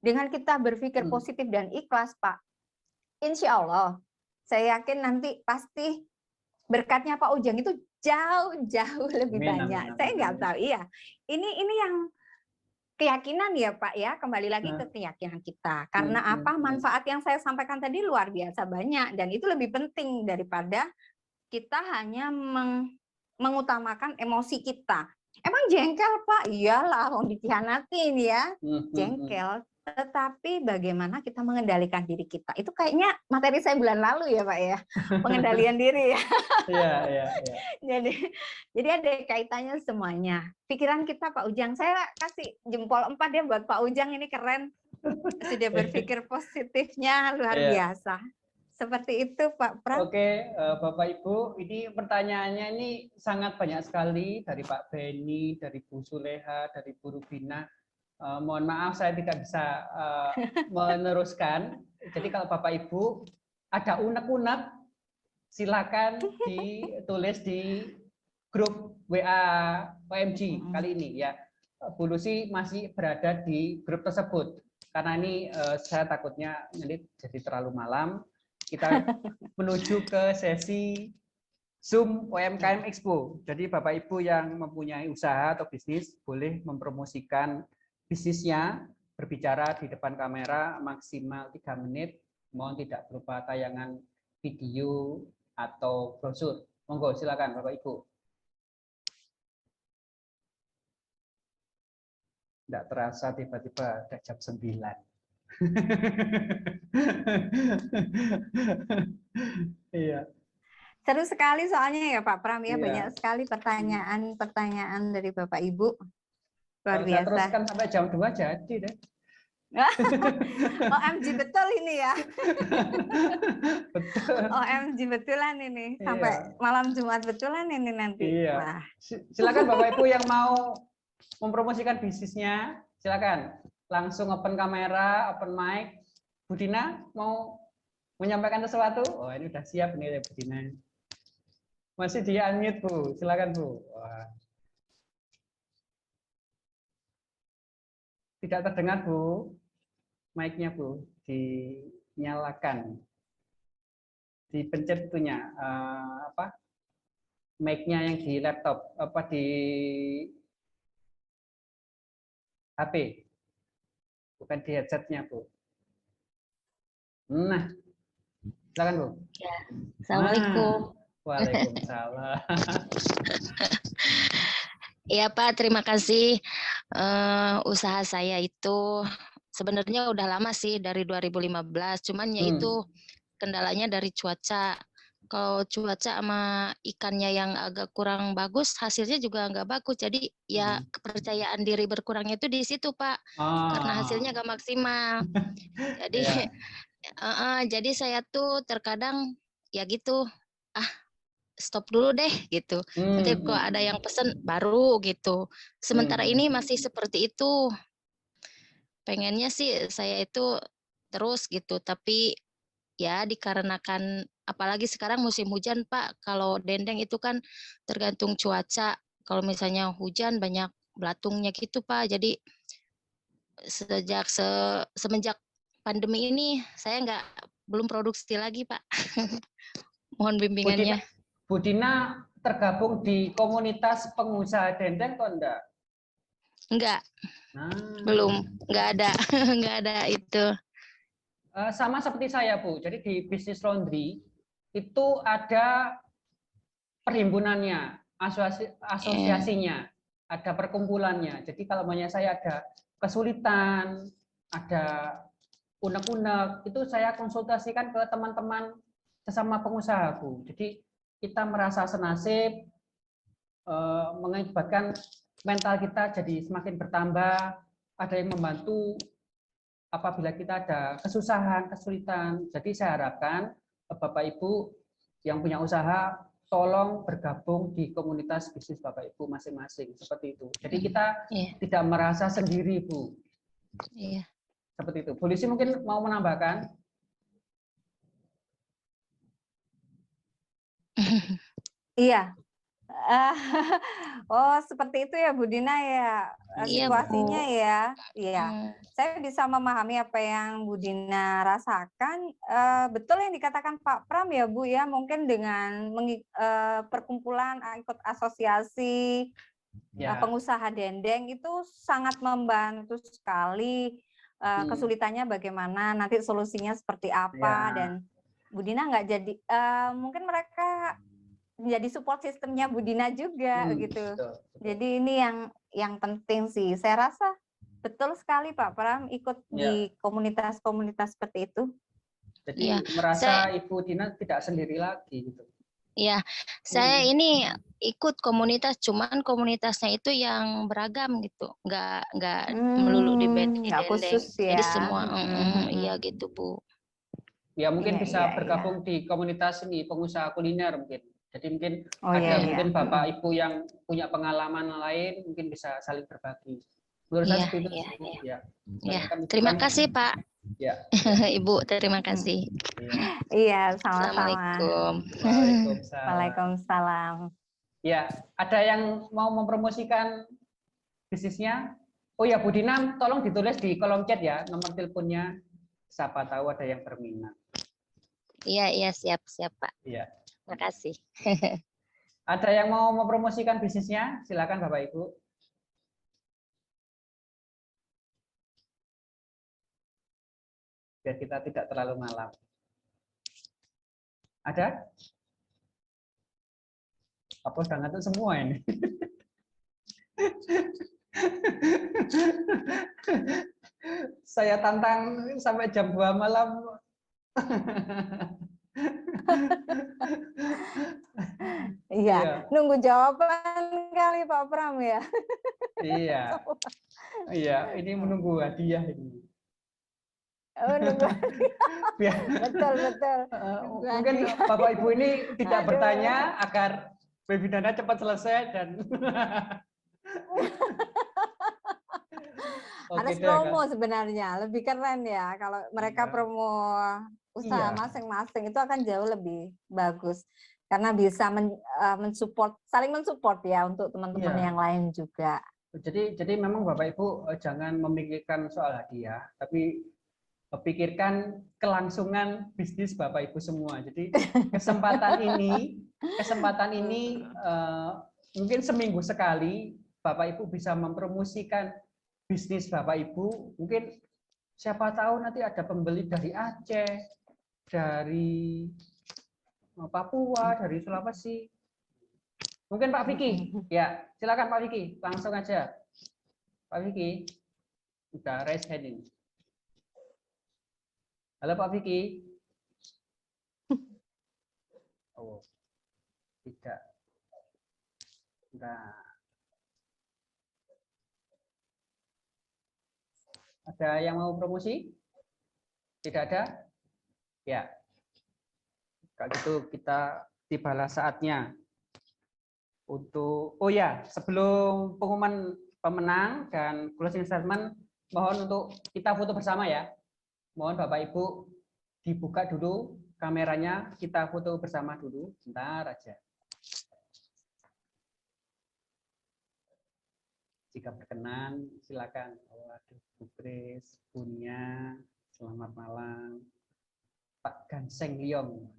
Dengan kita berpikir positif dan ikhlas, Pak, insya Allah, saya yakin nanti pasti berkatnya Pak Ujang itu jauh lebih banyak. Saya nggak tahu, iya. Ini yang keyakinan ya Pak ya, kembali lagi ke keyakinan kita. Karena apa? Manfaat yang saya sampaikan tadi luar biasa banyak, dan itu lebih penting daripada kita hanya mengutamakan emosi kita. Emang jengkel Pak? Iyalah, mau dikhianatin ya, jengkel. Tetapi bagaimana kita mengendalikan diri kita? Itu kayaknya materi saya bulan lalu ya Pak ya, pengendalian diri ya. Iya. Jadi ada kaitannya semuanya. Pikiran kita Pak Ujang, saya kasih jempol 4 ya buat Pak Ujang, ini keren. Sudah berpikir positifnya luar biasa. Seperti itu Pak Pram. Oke, Bapak Ibu, ini pertanyaannya ini sangat banyak sekali dari Pak Beni, dari Bu Suleha, dari Bu Rubina. Mohon maaf saya tidak bisa meneruskan. Jadi kalau Bapak Ibu ada unek-unek, silakan ditulis di grup WA OMG kali ini ya. Bu Lucy masih berada di grup tersebut. Karena ini saya takutnya nanti jadi terlalu malam. Kita menuju ke sesi Zoom UMKM Expo. Jadi Bapak Ibu yang mempunyai usaha atau bisnis boleh mempromosikan bisnisnya, berbicara di depan kamera maksimal 3 menit. Mohon tidak berupa tayangan video atau brosur. Monggo silakan Bapak Ibu. Tidak terasa tiba-tiba udah jam 9. Iya. Seru sekali soalnya ya Pak Pram ya, Iya. banyak sekali pertanyaan dari Bapak Ibu. Luar Kalau saya biasa. teruskan sampai jam 2 jadi deh. OMG betul ini ya. Betul. OMG betulan ini. Sampai Iya. malam Jumat betulan ini nanti. Iya. Wah. Silakan Bapak Ibu yang mau mempromosikan bisnisnya, silakan. Langsung open kamera, open mic. Bu Dina mau menyampaikan sesuatu? Oh, ini udah siap nih ya Bu Dina. Masih di unmute Bu, silakan Bu. Wah. Tidak terdengar Bu, mic-nya Bu, dinyalakan. Dipencet itunya, apa? Mic-nya yang di laptop, apa di HP. Bukan di headset-nya Bu. Nah, silakan Bu. Ya. Assalamualaikum. Waalaikumsalam. Iya Pak, terima kasih. Usaha saya itu sebenarnya udah lama sih, dari 2015. Cuman ya itu kendalanya dari cuaca. Kalau cuaca sama ikannya yang agak kurang bagus, hasilnya juga nggak bagus. Jadi ya kepercayaan diri berkurangnya itu di situ Pak, karena hasilnya nggak maksimal. Jadi jadi saya tuh terkadang ya gitu, stop dulu deh gitu. Nanti kalau ada yang pesen baru gitu. Sementara ini masih seperti itu. Pengennya sih saya itu terus gitu, tapi ya dikarenakan apalagi sekarang musim hujan Pak. Kalau dendeng itu kan tergantung cuaca. Kalau misalnya hujan banyak belatungnya gitu Pak. Jadi semenjak pandemi ini saya belum produksi lagi Pak. Mohon bimbingannya. Bu Dina tergabung di komunitas pengusaha dendeng atau enggak? Enggak. Belum, enggak ada. Enggak ada itu. Sama seperti saya Bu, jadi di bisnis laundry itu ada perhimpunannya, asosiasinya, ada perkumpulannya. Jadi kalau maunya saya ada kesulitan, ada unek-unek, itu saya konsultasikan ke teman-teman sesama pengusaha Bu. Jadi kita merasa senasib, mengakibatkan mental kita jadi semakin bertambah, ada yang membantu apabila kita ada kesusahan, kesulitan. Jadi saya harapkan Bapak Ibu yang punya usaha tolong bergabung di komunitas bisnis Bapak Ibu masing-masing, seperti itu. Jadi kita tidak merasa sendiri Bu. Iya. Seperti itu. Bu Lisi mungkin mau menambahkan? Iya. Oh, seperti itu ya Bu Dina ya situasinya ya. Iya. Saya bisa memahami apa yang Bu Dina rasakan. Betul yang dikatakan Pak Pram ya Bu ya, mungkin dengan perkumpulan ikut asosiasi pengusaha dendeng itu sangat membantu sekali. Kesulitannya bagaimana, nanti solusinya seperti apa, dan Bu Dina nggak jadi, mungkin mereka menjadi support sistemnya Bu Dina juga gitu. Betul. Jadi ini yang penting sih. Saya rasa betul sekali Pak Pram ikut di komunitas-komunitas seperti itu. Jadi merasa Ibu Dina tidak sendiri lagi gitu. Iya, saya ini ikut komunitas, cuman komunitasnya itu yang beragam gitu, nggak melulu di dendeng. Khusus ya. Jadi semua, iya gitu Bu. Ya mungkin bisa bergabung di komunitas ini pengusaha kuliner mungkin. Jadi mungkin mungkin Bapak Ibu yang punya pengalaman lain mungkin bisa saling berbagi. Menurut saya seperti itu. Ya. Terima kasih Pak. Ya. Ibu, terima kasih. Iya, sama-sama. Assalamualaikum. Waalaikumsalam. Waalaikumsalam. Ya, ada yang mau mempromosikan bisnisnya? Oh ya, Bu Dina, tolong ditulis di kolom chat ya nomor teleponnya. Siapa tahu ada yang berminat. Iya, siap Pak. Iya. Terima kasih. Ada yang mau mempromosikan bisnisnya? Silakan Bapak Ibu. Biar kita tidak terlalu malam. Ada? Apa udah ngantuk semua ini? Saya tantang sampai jam 2 malam. Iya, nunggu jawaban kali Pak Pram ya. Iya, ini menunggu hadiah ini. Oh, nunggu. Betul. Mungkin Bapak Ibu ini tidak bertanya agar webinarnya cepat selesai dan harus promo sebenarnya, lebih keren ya kalau mereka promo usaha masing-masing itu akan jauh lebih bagus karena bisa mensupport, saling mensupport ya untuk teman-teman yang lain juga. Jadi memang Bapak Ibu jangan memikirkan soal hadiah, tapi pikirkan kelangsungan bisnis Bapak Ibu semua. Jadi kesempatan ini mungkin seminggu sekali Bapak Ibu bisa mempromosikan bisnis Bapak Ibu. Mungkin siapa tahu nanti ada pembeli dari Aceh, dari Papua, dari Sulawesi. Mungkin Pak Vicky, ya silakan Pak Vicky, langsung aja. Pak Vicky, udah raise hand ini. Halo Pak Vicky. Oh, tidak. Nah. Ada yang mau promosi? Tidak ada? Ya. Kalau gitu kita tibalah saatnya untuk, oh ya, sebelum pengumuman pemenang dan closing statement, mohon untuk kita foto bersama ya. Mohon Bapak Ibu dibuka dulu kameranya, kita foto bersama dulu, sebentar aja. Jika berkenan, silakan. Waduh, Bu Kris, Bunya, selamat malam. Pak Ganseng Liong.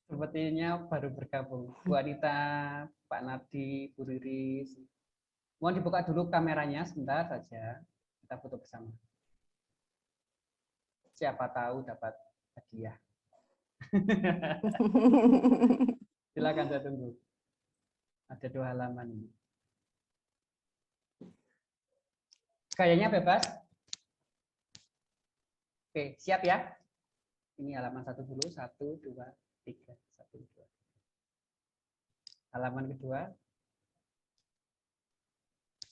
Sepertinya baru bergabung. Bu Anita, Pak Nardi, Bu Riris. Mohon dibuka dulu kameranya sebentar saja. Kita foto bersama. Siapa tahu dapat hadiah. Silakan saya tunggu. Ada 2 halaman ini. Gayanya bebas. Oke, siap ya? Ini halaman 1 dulu, 1, 2, 3, 1, 2. Halaman kedua.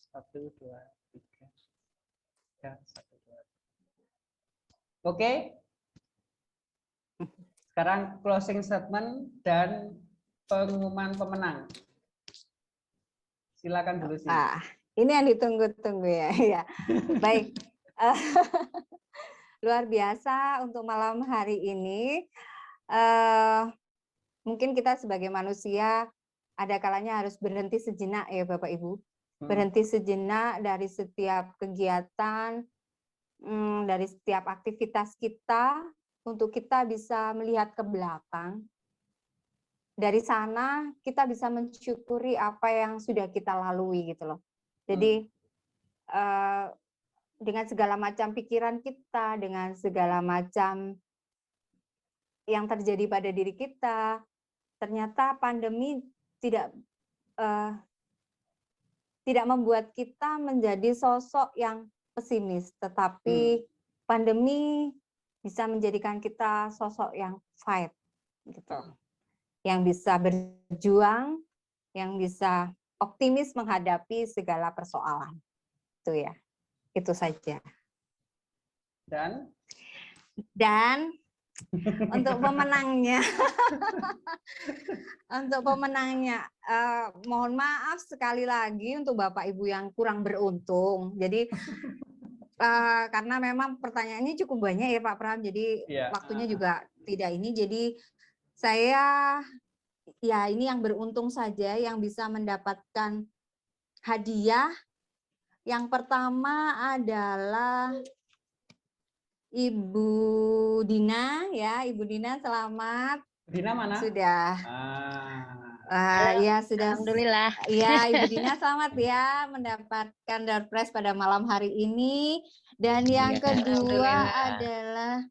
1, 2, 3, 1, 2. Oke. Sekarang closing statement dan pengumuman pemenang. Silakan dulu sih. Ini yang ditunggu-tunggu ya. Baik. Luar biasa untuk malam hari ini. Mungkin kita sebagai manusia ada kalanya harus berhenti sejenak ya Bapak Ibu. Berhenti sejenak dari setiap kegiatan, dari setiap aktivitas kita untuk kita bisa melihat ke belakang. Dari sana kita bisa mensyukuri apa yang sudah kita lalui gitu loh. Jadi dengan segala macam pikiran kita, dengan segala macam yang terjadi pada diri kita, ternyata pandemi tidak membuat kita menjadi sosok yang pesimis, tetapi pandemi bisa menjadikan kita sosok yang fight, gitu, yang bisa berjuang, yang bisa optimis menghadapi segala persoalan. Itu ya, itu saja. Dan Dan untuk pemenangnya, mohon maaf sekali lagi untuk Bapak Ibu yang kurang beruntung. Jadi karena memang pertanyaannya cukup banyak ya Pak Pram, jadi waktunya juga tidak ini. Jadi saya ya ini yang beruntung saja yang bisa mendapatkan hadiah. Yang pertama adalah Ibu Dina ya, Ibu Dina selamat. Dina mana? Sudah. Ya sudah. Alhamdulillah. Ya Ibu Dina selamat ya mendapatkan door prize pada malam hari ini. Dan yang kedua adalah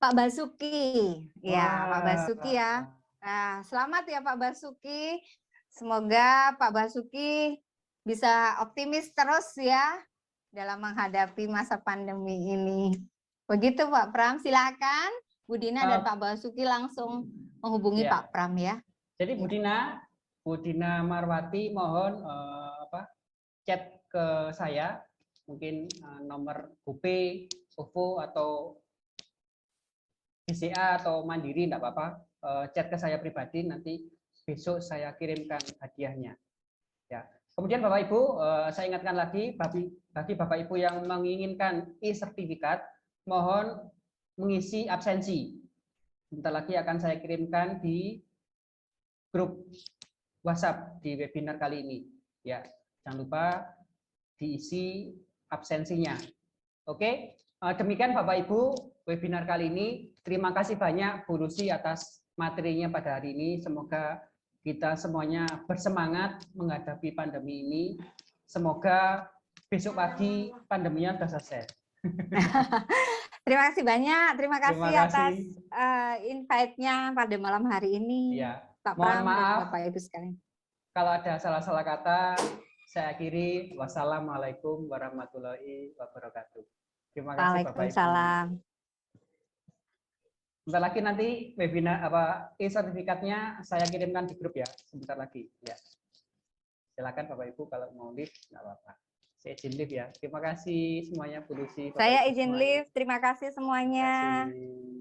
Pak Basuki. Ya Pak Basuki ya. Nah, selamat ya Pak Basuki. Semoga Pak Basuki bisa optimis terus ya dalam menghadapi masa pandemi ini. Begitu Pak Pram, silakan Bu Dina dan Pak Basuki langsung menghubungi Pak Pram ya. Jadi Bu Dina Marwati mohon chat ke saya, mungkin nomor GoPay, OVO atau BCA atau Mandiri enggak apa-apa, chat ke saya pribadi, nanti besok saya kirimkan hadiahnya. Ya. Kemudian Bapak Ibu, saya ingatkan lagi bagi Bapak Ibu yang menginginkan e-sertifikat, mohon mengisi absensi. Sebentar lagi akan saya kirimkan di grup WhatsApp di webinar kali ini. Ya, jangan lupa diisi absensinya. Oke, demikian Bapak Ibu webinar kali ini. Terima kasih banyak Bu Lucy atas materinya pada hari ini. Semoga kita semuanya bersemangat menghadapi pandemi ini. Semoga besok pagi pandeminya sudah selesai. Terima kasih banyak. Terima kasih atas invite-nya pada malam hari ini. Ya. Pak Mohon Pram maaf dan Bapak Ibu sekalian. Kalau ada salah-salah kata, saya akhiri. Wassalamualaikum warahmatullahi wabarakatuh. Terima kasih Bapak Ibu. Waalaikumsalam. Sebentar lagi nanti webinar e-sertifikatnya saya kirimkan di grup ya, sebentar lagi ya. Silakan Bapak Ibu kalau mau live nggak apa-apa. Saya izin live ya. Terima kasih semuanya Bu Lucy. Saya izin live. Terima kasih semuanya. Terima kasih.